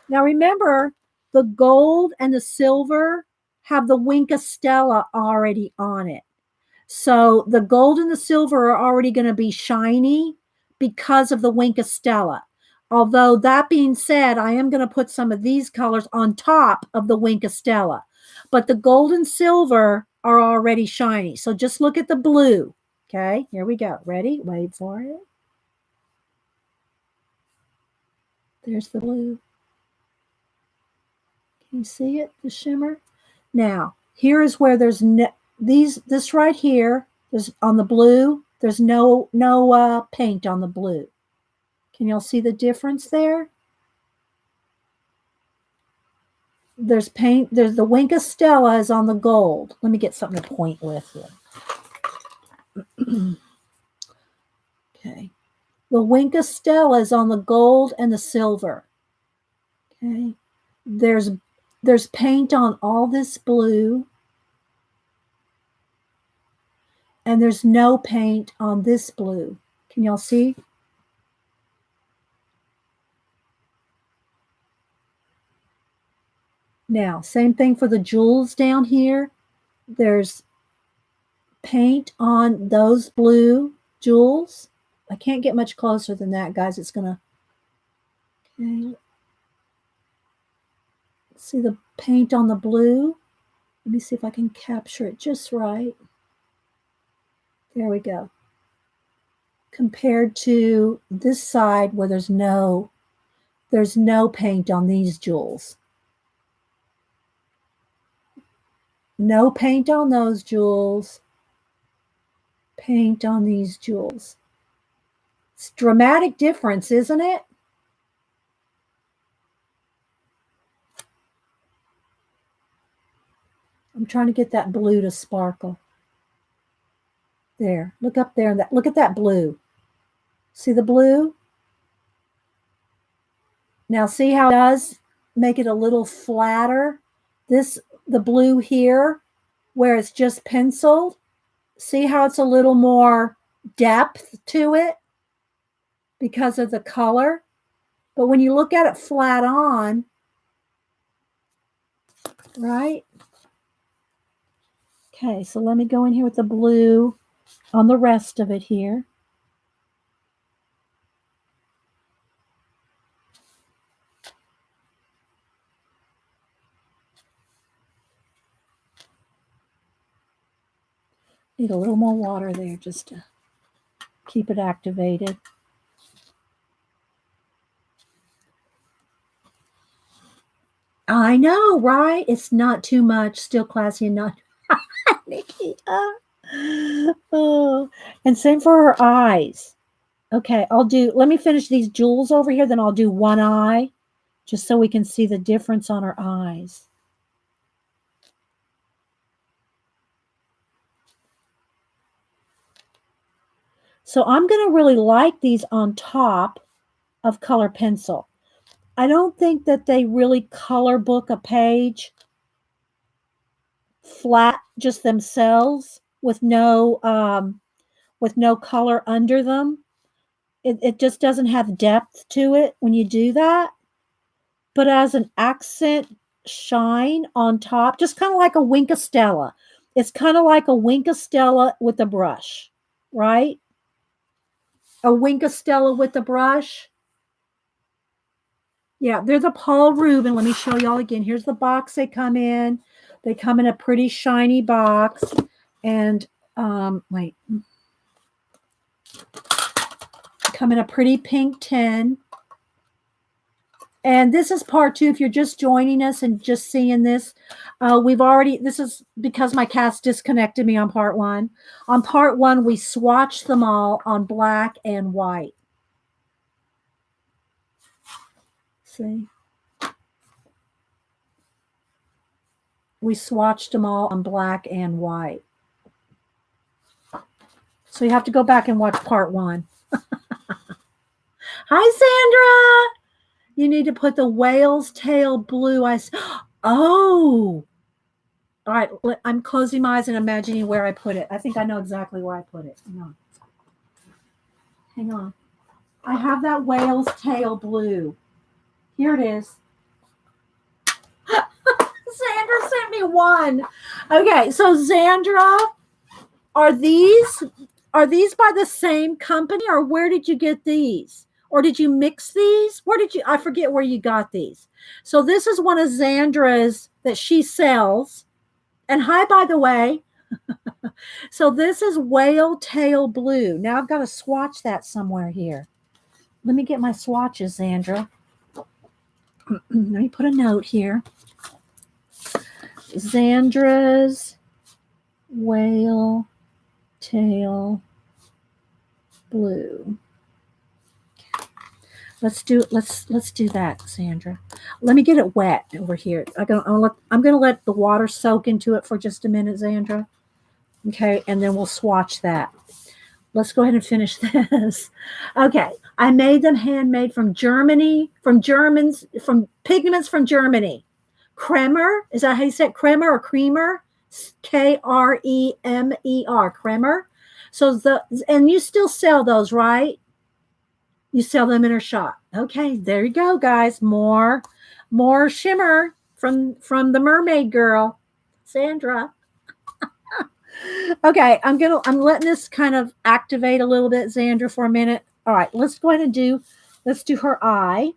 Now remember, the gold and the silver have the Winca Stella already on it. So the gold and the silver are already going to be shiny because of the Winca Stella. Although that being said, I am going to put some of these colors on top of the Winca Stella. But the gold and silver are already shiny. So just look at the blue. Okay, here we go. Ready? Wait for it. There's the blue. Can you see it, the shimmer? Now, here is where there's this right here, there's on the blue, there's no paint on the blue. Can y'all see the difference there? There's paint, there's the Winca Stella is on the gold. Let me get something to point with here. Okay. The Winca Stella is on the gold and the silver. Okay. There's paint on all this blue. And there's no paint on this blue. Can y'all see? Now, same thing for the jewels down here. There's paint on those blue jewels. I can't get much closer than that, guys. It's going to... Okay. See the paint on the blue? Let me see if I can capture it just right. There we go. Compared to this side where there's no paint on these jewels. No paint on those jewels. Paint on these jewels. It's a dramatic difference, isn't it? I'm trying to get that blue to sparkle. There, look up there. Look at that blue. See the blue? Now see how it does make it a little flatter? The blue here, where it's just penciled, see how it's a little more depth to it because of the color? But when you look at it flat on, right? Okay, so let me go in here with the blue on the rest of it here. Need a little more water there just to keep it activated. I know, right? It's not too much. Still classy and not... Nikki. Oh. And same for her eyes. Okay, let me finish these jewels over here, then I'll do one eye, just so we can see the difference on her eyes. So I'm going to really like these on top of color pencil. I don't think that they really color book a page flat just themselves with no color under them. It just doesn't have depth to it when you do that. But as an accent shine on top, just kind of like a Winca Stella. It's kind of like a Winca Stella with a brush, right? A Winca Stella with a brush. Yeah, they're the Paul Rubens. Let me show y'all again. Here's the box they come in. They come in a pretty shiny box. And, wait. Come in a pretty pink tin. And this is part 2. If you're just joining us and just seeing this, this is because my cast disconnected me on part 1. On part 1, we swatched them all on black and white. See? We swatched them all on black and white. So you have to go back and watch part 1. Hi, Sandra. You need to put the whale's tail blue. Oh. All right. I'm closing my eyes and imagining where I put it. I think I know exactly where I put it. Hang on. Hang on. I have that whale's tail blue. Here it is. Sandra sent me one. Okay. So Sandra, are these by the same company, or where did you get these? Or did you mix these? Where did you, I forget where you got these. So this is one of Sandra's that she sells. And hi, by the way. So this is whale tail blue. Now I've got to swatch that somewhere here. Let me get my swatches, Sandra. Let me put a note here. Sandra's whale tail blue. Let's do that, Sandra. Let me get it wet over here. I'm gonna let the water soak into it for just a minute, Sandra. Okay, and then we'll swatch that. Let's go ahead and finish this. Okay, I made them handmade from Germany, from pigments from Germany. Kremer, is that how you say it? Kremer or creamer? Kremer, Kremer. So and you still sell those, right? You sell them in her shop. Okay, there you go, guys. More shimmer from the mermaid girl, Sandra. Okay, I'm letting this kind of activate a little bit, Sandra, for a minute. All right, let's go ahead and let's do her eye.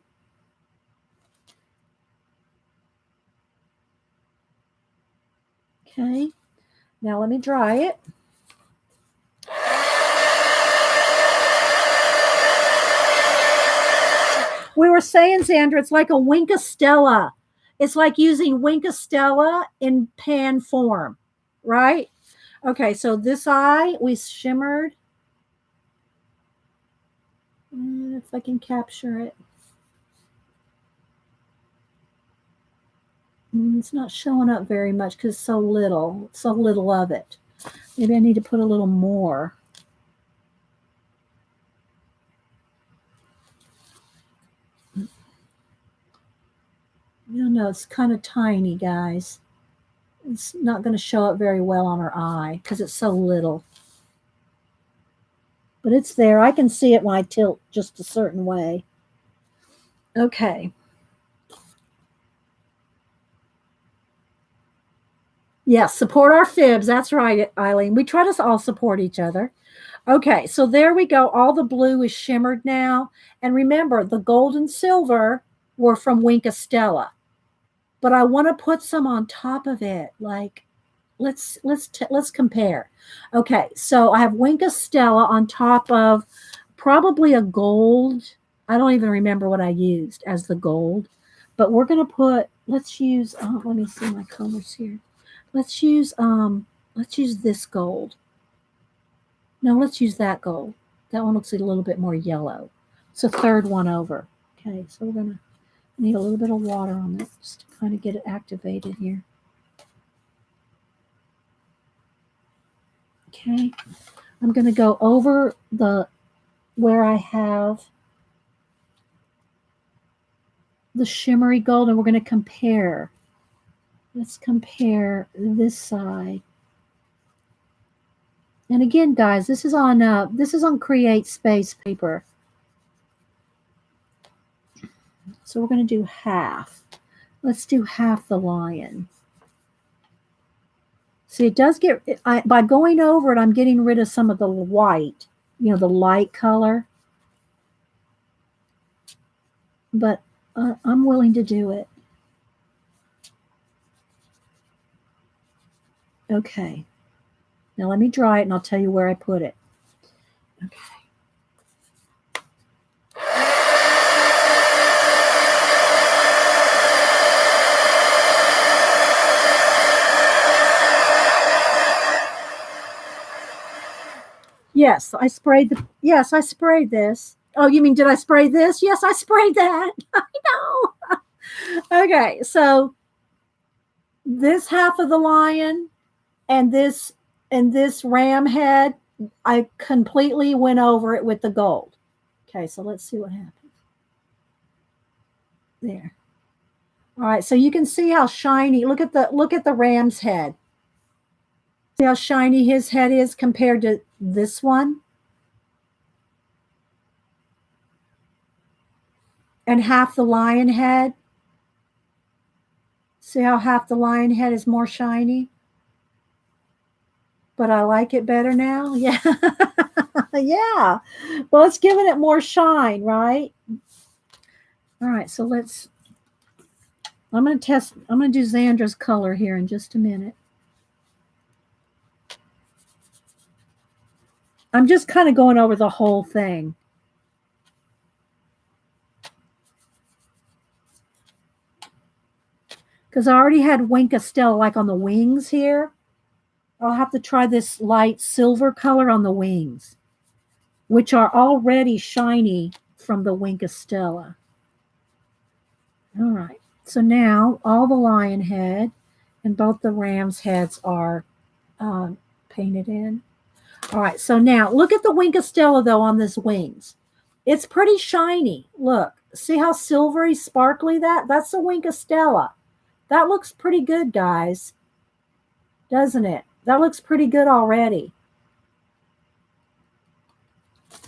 Okay, now let me dry it. We were saying, Sandra, it's like a Wink Stella. It's like using Wink Stella in pan form, right? Okay, so this eye, we shimmered. If I can capture it. It's not showing up very much because so little of it. Maybe I need to put a little more. No, it's kind of tiny, guys. It's not going to show up very well on her eye because it's so little. But it's there. I can see it when I tilt just a certain way. Okay. Yes, support our fibs. That's right, Eileen. We try to all support each other. Okay, so there we go. All the blue is shimmered now. And remember, the gold and silver were from Wink Stella. But I want to put some on top of it. Like, let's compare. Okay, so I have Wink Stella on top of probably a gold. I don't even remember what I used as the gold. But we're going to put, let's use, let me see my colors here. Let's use this gold. No, let's use that gold. That one looks a little bit more yellow. It's a third one over. Okay, so we're going to need a little bit of water on it just to kind of get it activated here. Okay, I'm going to go over where I have the shimmery gold, and we're going to compare. Let's compare this side. And again, guys, this is on Create Space paper. So we're going to do half. Let's do half the lion. See, it does get, by going over it, I'm getting rid of some of the white, the light color. But I'm willing to do it. Okay. Now let me dry it and I'll tell you where I put it. Okay. Yes, I sprayed this. Oh, you mean did I spray this? Yes, I sprayed that. I know. Okay, so this half of the lion and this ram head, I completely went over it with the gold. Okay, so let's see what happens. There. All right, so you can see how shiny. Look at the ram's head. See how shiny his head is compared to this one? And half the lion head. See how half the lion head is more shiny? But I like it better now. Yeah. Yeah. Well, it's giving it more shine, right? All right, so I'm going to do Xandra's color here in just a minute. I'm just kind of going over the whole thing. Because I already had Winka Stella like on the wings here. I'll have to try this light silver color on the wings, which are already shiny from the Winka Stella. All right. So now all the lion head and both the ram's heads are painted in. All right. So now look at the Winka Stella, though, on this wings. It's pretty shiny. Look. See how silvery, sparkly that's the Winka Stella. That looks pretty good, guys. Doesn't it? That looks pretty good already.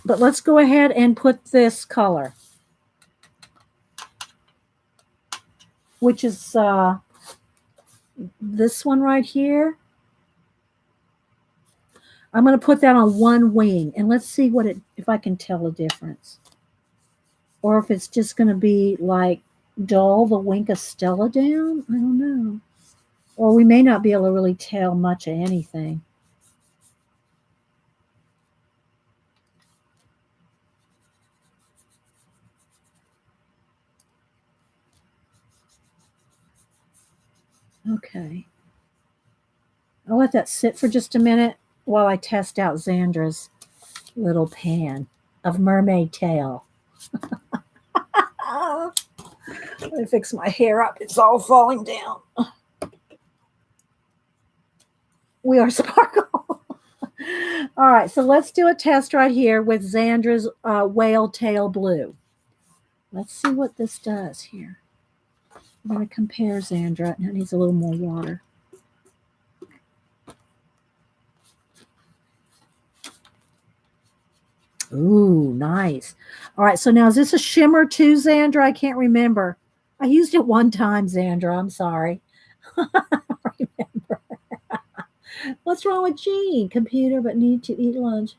But let's go ahead and put this color, which is this one right here. I'm going to put that on one wing, and let's see if I can tell a difference. Or if it's just going to be like dull the Winka Stella down. I don't know. Or we may not be able to really tell much of anything. Okay. I'll let that sit for just a minute while I test out Xandra's little pan of mermaid tail. Let me fix my hair up. It's all falling down. We are sparkle. All right, so let's do a test right here with Xandra's whale tail blue. Let's see what this does here. I'm going to compare Xandra. Now it needs a little more water. Ooh, nice. All right, so now is this a shimmer too, Xandra? I can't remember. I used it one time, Xandra. I'm sorry. I don't remember. What's wrong with Jean? Computer, but need to eat lunch.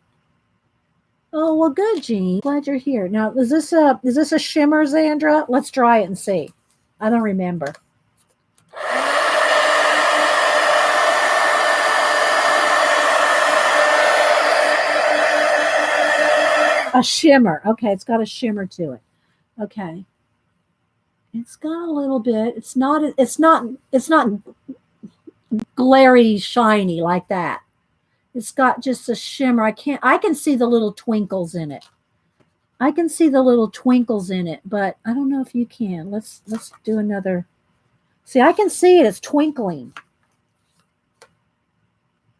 Oh, well, good, Jean. Glad you're here. Now, is this a shimmer, Xandra? Let's try it and see. I don't remember. A shimmer. Okay, it's got a shimmer to it. Okay. It's got a little bit. It's not glary shiny like that. It's got just a shimmer. I can see the little twinkles in it. I can see the little twinkles in it, but I don't know if you can. Let's do another. See, I can see it. It's twinkling.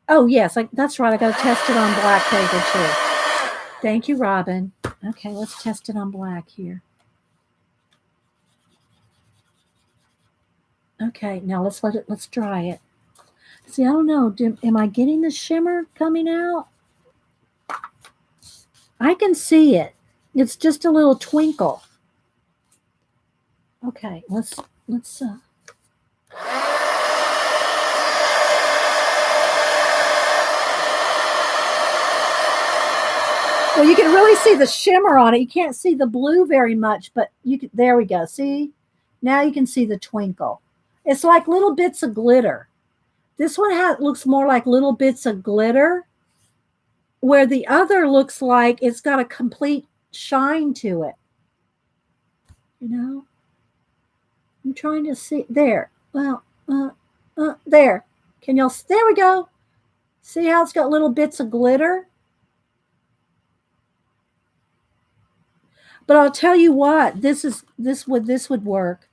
Oh, yes, that's right. I got to test it on black paper too. Thank you, Robin. Okay, let's test it on black here. Okay, now let's dry it. See, I don't know. Am I getting the shimmer coming out? I can see it. It's just a little twinkle. Okay, let's well, you can really see the shimmer on it. You can't see the blue very much, but there we go. See? Now you can see the twinkle. It's like little bits of glitter. This one looks more like little bits of glitter, where the other looks like it's got a complete shine to it. You know? I'm trying to see. There. Well, there. There we go. See how it's got little bits of glitter? But I'll tell you what, this would work.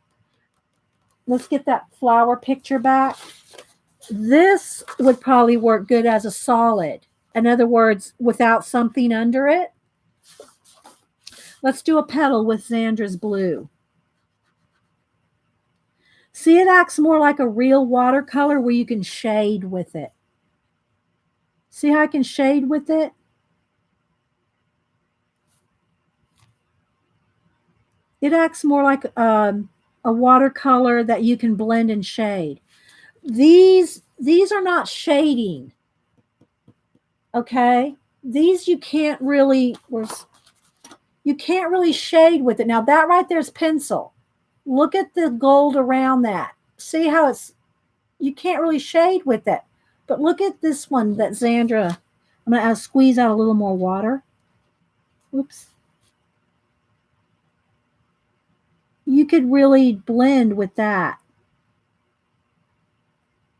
Let's get that flower picture back. This would probably work good as a solid. In other words, without something under it. Let's do a petal with Zandra's blue. See, it acts more like a real watercolor where you can shade with it. See how I can shade with it? It acts more like a watercolor that you can blend and shade. These are not shading. Okay? These you can't really shade with it. Now that right there's pencil. Look at the gold around that. See how you can't really shade with it. But look at this one that Zandra, I'm going to squeeze out a little more water. Oops. You could really blend with that.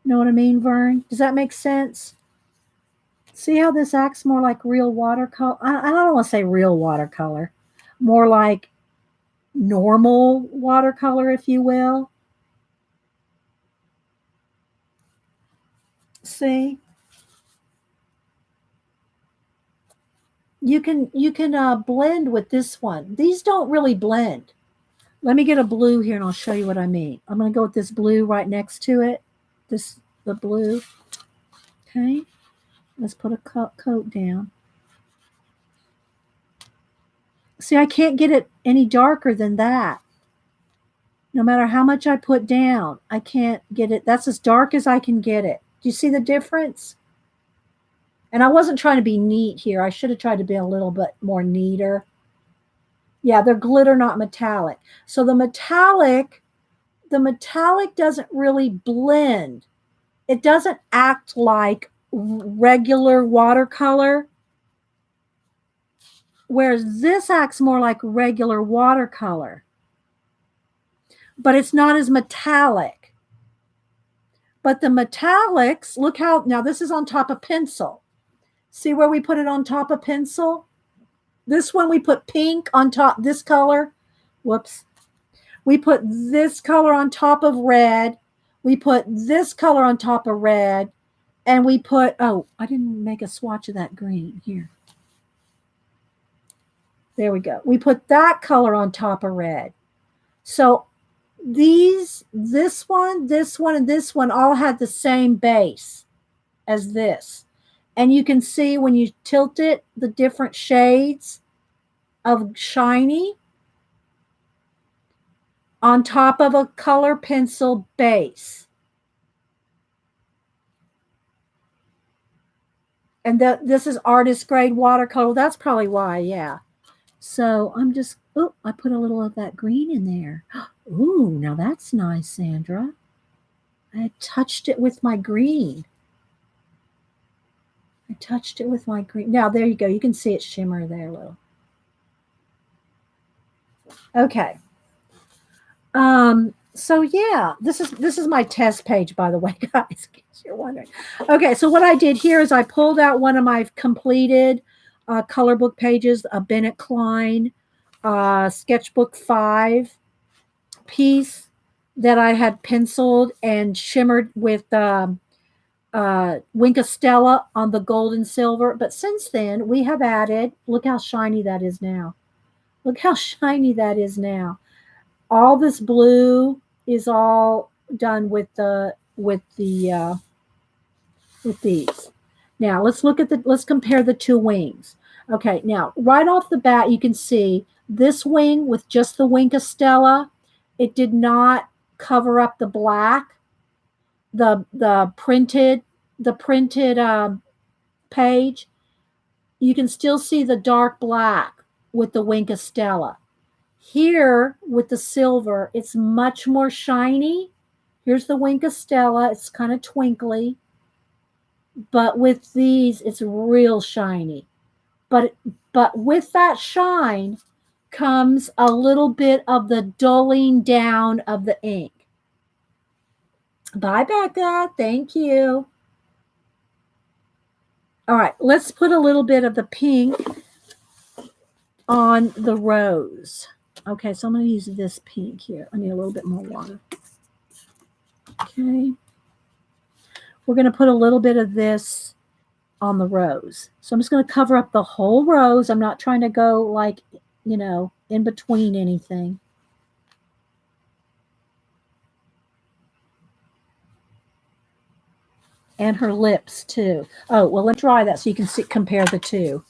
Know what I mean, Vern? Does that make sense? See how this acts more like real watercolor? I don't want to say real watercolor. More like normal watercolor, if you will. See? You can blend with this one. These don't really blend. Let me get a blue here and I'll show you what I mean. I'm going to go with this blue right next to it. The blue. Okay. Let's put a coat down. See, I can't get it any darker than that. No matter how much I put down, I can't get it. That's as dark as I can get it. Do you see the difference? And I wasn't trying to be neat here. I should have tried to be a little bit more neater. Yeah, they're glitter, not metallic. So the metallic doesn't really blend. It doesn't act like regular watercolor, whereas this acts more like regular watercolor. But it's not as metallic. But the metallics, look how, now this is on top of pencil. See where we put it on top of pencil? This one we put pink on top, this color. Whoops. We put this color on top of red. We put this color on top of red. And we put, oh, I didn't make a swatch of that green here. There we go. We put that color on top of red. So this one, and this one all had the same base as this. And you can see when you tilt it, the different shades of shiny on top of a color pencil base. And this is artist grade watercolor. That's probably why, yeah. So I'm just, oh, I put a little of that green in there. Ooh, now that's nice, Sandra. I touched it with my green. I touched it with my green. Now, there you go. You can see it shimmer there a little. Okay. So yeah, this is my test page, by the way, guys, in case you're wondering. Okay, so what I did here is I pulled out one of my completed color book pages, a Bennett Klein sketchbook 5 piece that I had penciled and shimmered with Wink of Stella on the gold and silver. But since then, we have added, look how shiny that is now. Look how shiny that is now. All this blue is all done with these. Now let's compare the two wings. Okay, now right off the bat, you can see this wing with just the Wink of Stella, it did not cover up the black, the printed page. You can still see the dark black with the Wink of Stella. Here with the silver, it's much more shiny. Here's the Wink of Stella. It's kind of twinkly. But with these, it's real shiny. But with that shine comes a little bit of the dulling down of the ink. Bye, Becca. Thank you. All right, let's put a little bit of the pink on the rose. Okay, so I'm going to use this pink here. I need a little bit more water. Okay. We're going to put a little bit of this on the rose. So I'm just going to cover up the whole rose. I'm not trying to go like, you know, in between anything. And her lips too. Oh, well, let's try that so you can see, compare the two.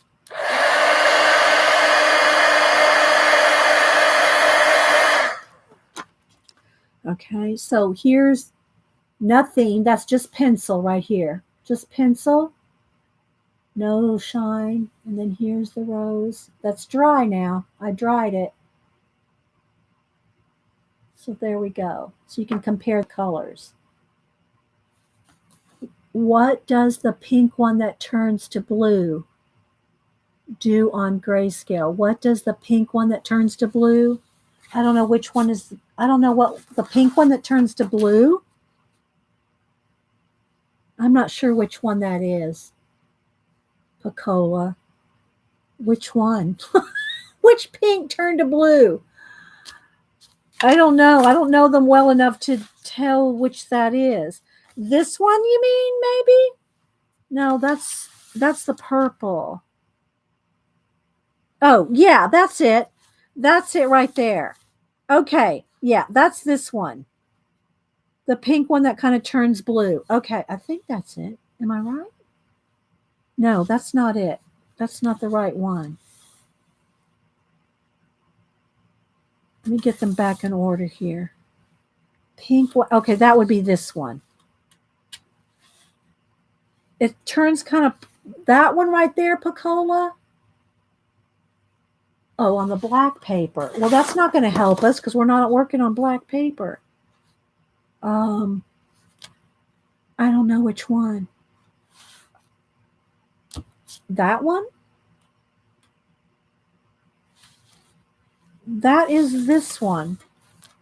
Okay, so here's nothing. That's just pencil right here. Just pencil. No shine. And then here's the rose. That's dry now. I dried it. So there we go. So you can compare colors. What does the pink one that turns to blue do on grayscale? What does the pink one that turns to blue? I don't know which one is, I don't know what, the pink one that turns to blue? I'm not sure which one that is. Pacola. Which one? Which pink turned to blue? I don't know. I don't know them well enough to tell which that is. This one, you mean, maybe? No, that's the purple. Oh, yeah, that's it. That's it right there. Okay, yeah, that's this one. The pink one that kind of turns blue. Okay, I think that's it. Am I right? No, that's not it. That's not the right one. Let me get them back in order here. Pink one. Okay, that would be this one. It turns kind of, that one right there, Pacola. Oh, on the black paper. Well, that's not going to help us because we're not working on black paper. I don't know which one. That one? That is this one.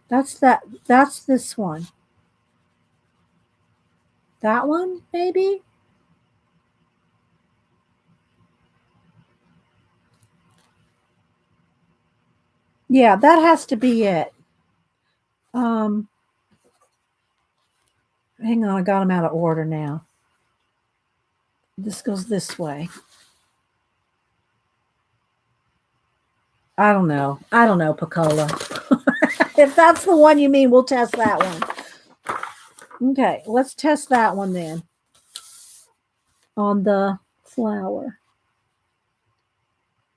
That's this one. That one, maybe? Yeah, that has to be it. Hang on, I got them out of order now. This goes this way. I don't know. I don't know, Pacola. If that's the one you mean, we'll test that one. Okay, let's test that one then. On the flower.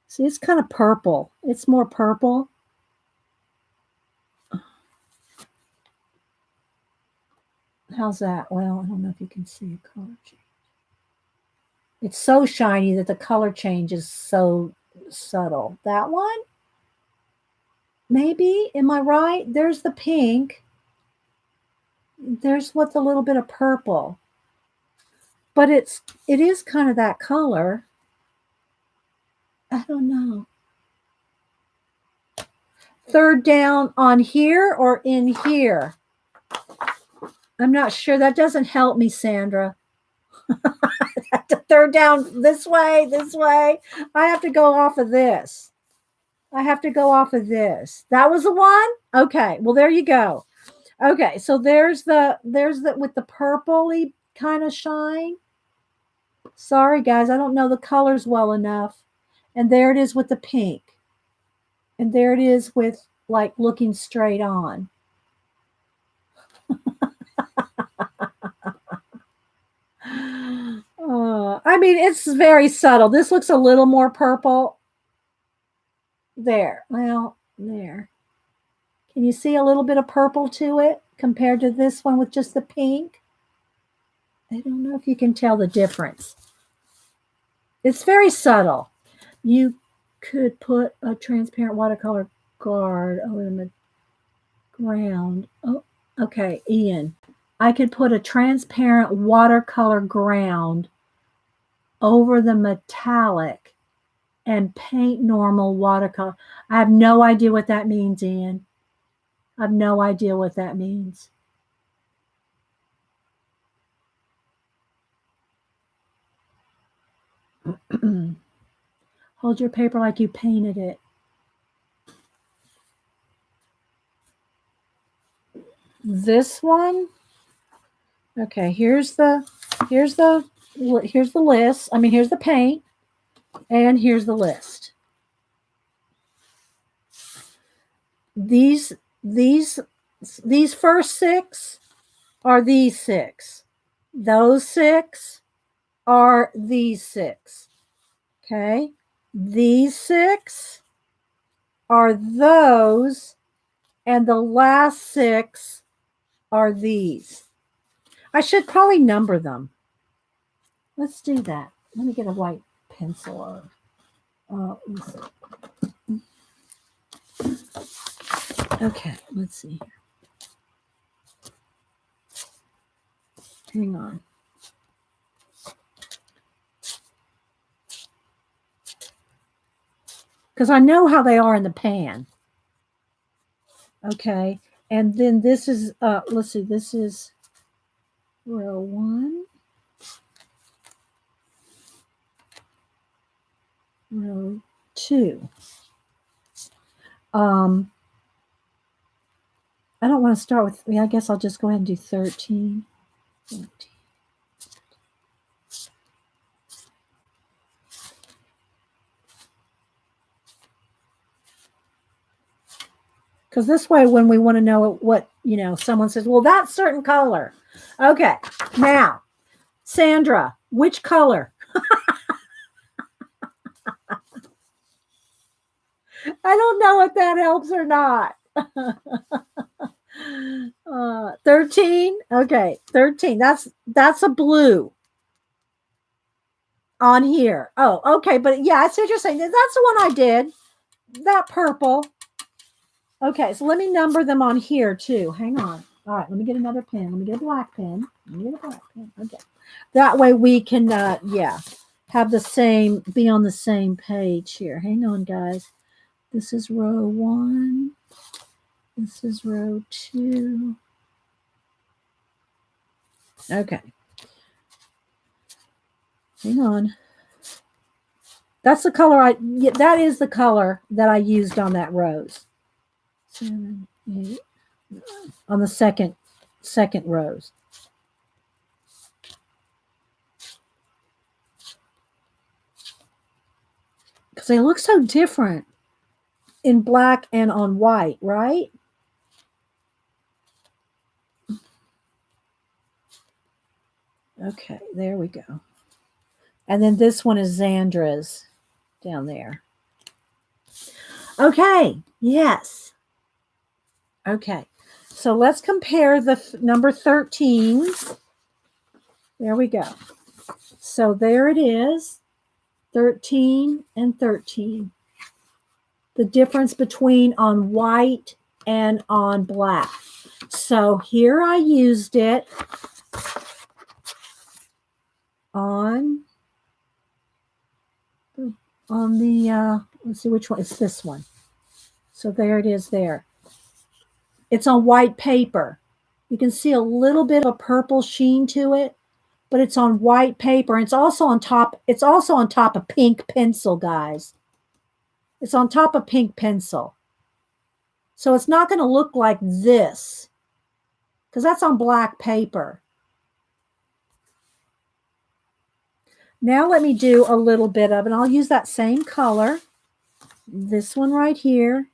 See, it's kind of purple. It's more purple. How's that? Well, I don't know if you can see a color change. It's so shiny that the color change is so subtle. That one? Maybe. Am I right? There's the pink. There's what the little bit of purple. But it is kind of that color. I don't know. Third down on here or in here? I'm not sure. That doesn't help me, Sandra. Third down this way, this way. I have to go off of this. I have to go off of this. That was the one? Okay. Well, there you go. Okay. So there's the with the purpley kind of shine. Sorry, guys. I don't know the colors well enough. And there it is with the pink. And there it is with like looking straight on. I mean, it's very subtle. This looks a little more purple. There. Well, there. Can you see a little bit of purple to it compared to this one with just the pink? I don't know if you can tell the difference. It's very subtle. You could put a transparent watercolor guard over the ground. Oh, okay, Ian. I could put a transparent watercolor ground over the metallic and paint normal watercolor. I have no idea what that means, Ian. I have no idea what that means. Hold your paper like you painted it. this one. Okay, here's the list. I mean, here's the paint, and here's the list. These first 6 are these 6. Those 6 are these 6. Okay, these 6 are those, and the last 6 are these. I should probably number them. Let's do that. Let me get a white pencil. Okay, let's see here. Hang on. Because I know how they are in the pan. Okay, and then this is, let's see, this is row 1. Row 2. I don't want to start with, I guess I'll just go ahead and do 13. 14. Because this way, when we want to know what, someone says, well, that's certain color. Okay, now, Sandra, which color? I don't know if that helps or not. 13. Okay, 13. That's a blue on here. Oh, okay, but yeah, I see what you're saying. That's the one I did. That purple. Okay, so let me number them on here too. Hang on. All right, let me get another pen. Let me get a black pen. Okay. That way we can, have the same, be on the same page here. Hang on, guys. This is row 1. This is row 2. Okay. Hang on. That's the color that is the color that I used on that rose. 7, 8, 9, on the second rose. Because they look so different in black and on white, right? Okay, there we go. And then this one is Zandra's down there. Okay, yes. Okay, so let's compare the number 13s. There we go. So there it is, 13 and 13. The difference between on white and on black. So here I used it on the, let's see which one. It's this one. So there it is there. It's on white paper. You can see a little bit of a purple sheen to it, but it's on white paper. And it's also on top of pink pencil, guys. It's on top of pink pencil. So it's not going to look like this because that's on black paper. Now let me do a little bit of it. I'll use that same color. This one right here.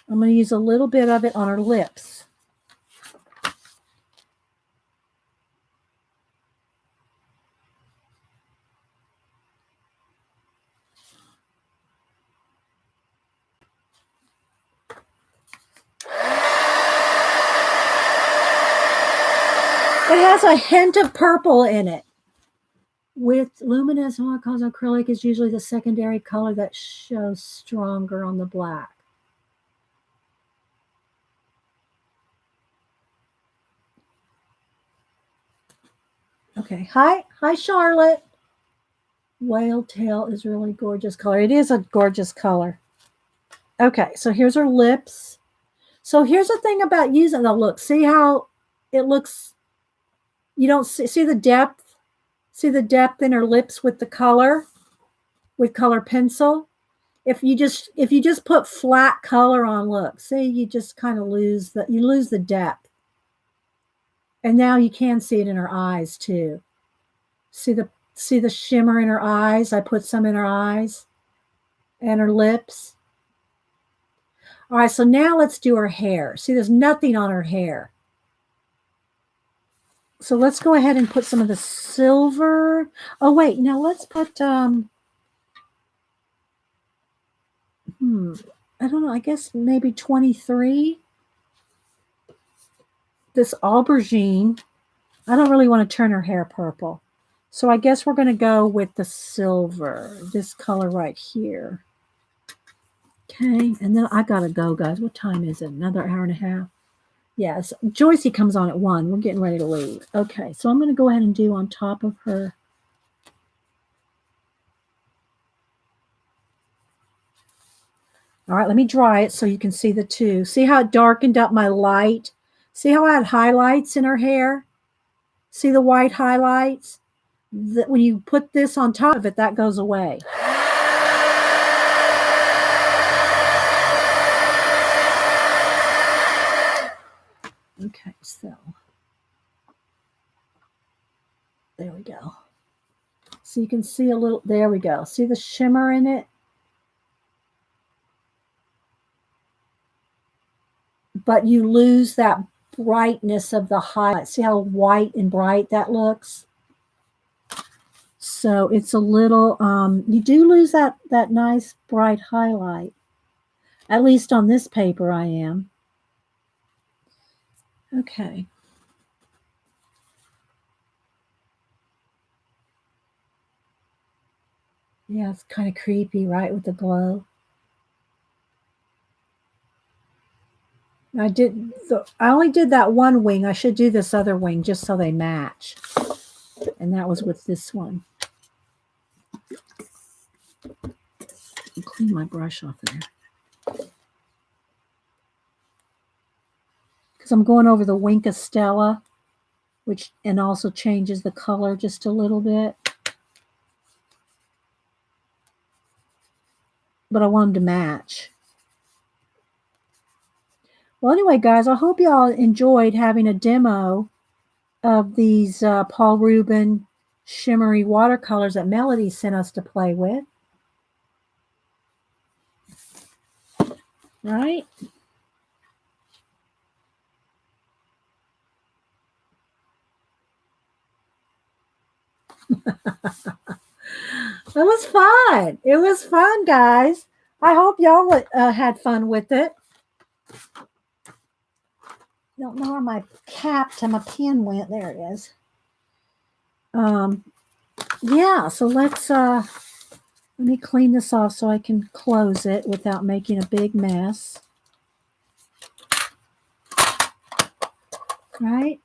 I'm going to use a little bit of it on her lips. It has a hint of purple in it. With luminous watercolor, acrylic is usually the secondary color that shows stronger on the black. Okay, hi Charlotte. Whale tail is really gorgeous color. It is a gorgeous color. Okay, so here's her lips. So here's the thing about using the look. See how it looks, you don't see the depth? See the depth in her lips with the color, with color pencil? If you just put flat color on, look, see, you just kind of lose the depth. And now you can see it in her eyes too. See the shimmer in her eyes? I put some in her eyes and her lips. All right, so now let's do her hair. See, there's nothing on her hair. So let's go ahead and put some of the silver. Oh, wait, now let's put, I don't know, I guess maybe 23. This aubergine. I don't really want to turn her hair purple. So I guess we're going to go with the silver, this color right here. Okay, and then I got to go, guys. What time is it? Another hour and a half? Yes, Joycey comes on at 1. We're getting ready to leave. Okay, so I'm going to go ahead and do on top of her. All right, let me dry it so you can see the two. See how it darkened up my light? See how I had highlights in her hair? See the white highlights? When you put this on top of it, that goes away. Okay, so there we go. So you can see a little, there we go. See the shimmer in it? But you lose that brightness of the highlight. See how white and bright that looks? So it's a little, you do lose that nice bright highlight. At least on this paper I am. Okay. Yeah, it's kind of creepy, right, with the glow. I only did that one wing. I should do this other wing just so they match. And that was with this one. I'll clean my brush off there. Because I'm going over the Wink of Stella, and also changes the color just a little bit. But I want them to match. Well, anyway, guys, I hope y'all enjoyed having a demo of these Paul Rubens shimmery watercolors that Melody sent us to play with. Right? It was fun. It was fun, guys. I hope y'all had fun with it. Don't know where my cap to my pen went. There it is. Yeah, so let me clean this off so I can close it without making a big mess. Right?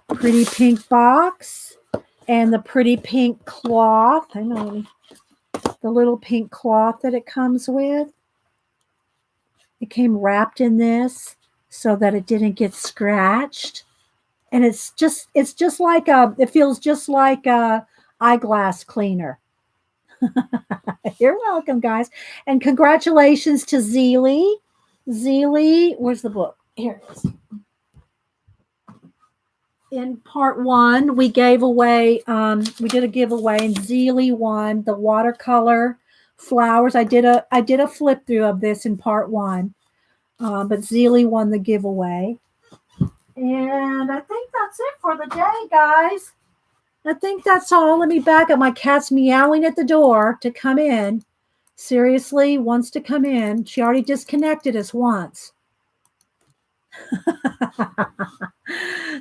Pretty pink box and the pretty pink cloth. I know the little pink cloth that it comes with. It came wrapped in this so that it didn't get scratched. And it feels just like a eyeglass cleaner. You're welcome, guys. And congratulations to Zeely. Zeely, where's the book? Here it is. In part 1, we gave away, we did a giveaway, and Zeely won the watercolor flowers. I did a flip through of this in part 1, but Zeely won the giveaway. And I think that's it for the day, guys. I think that's all. Let me back up. My cat's meowing at the door to come in. Seriously, wants to come in. She already disconnected us once.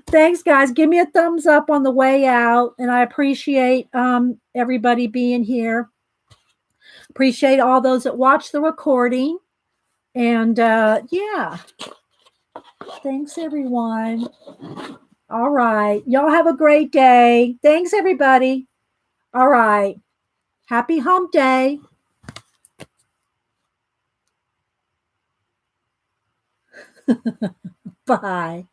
Thanks, guys. Give me a thumbs up on the way out. And I appreciate everybody being here. Appreciate all those that watch the recording. And yeah. Thanks, everyone. All right. Y'all have a great day. Thanks, everybody. All right. Happy hump day. Bye.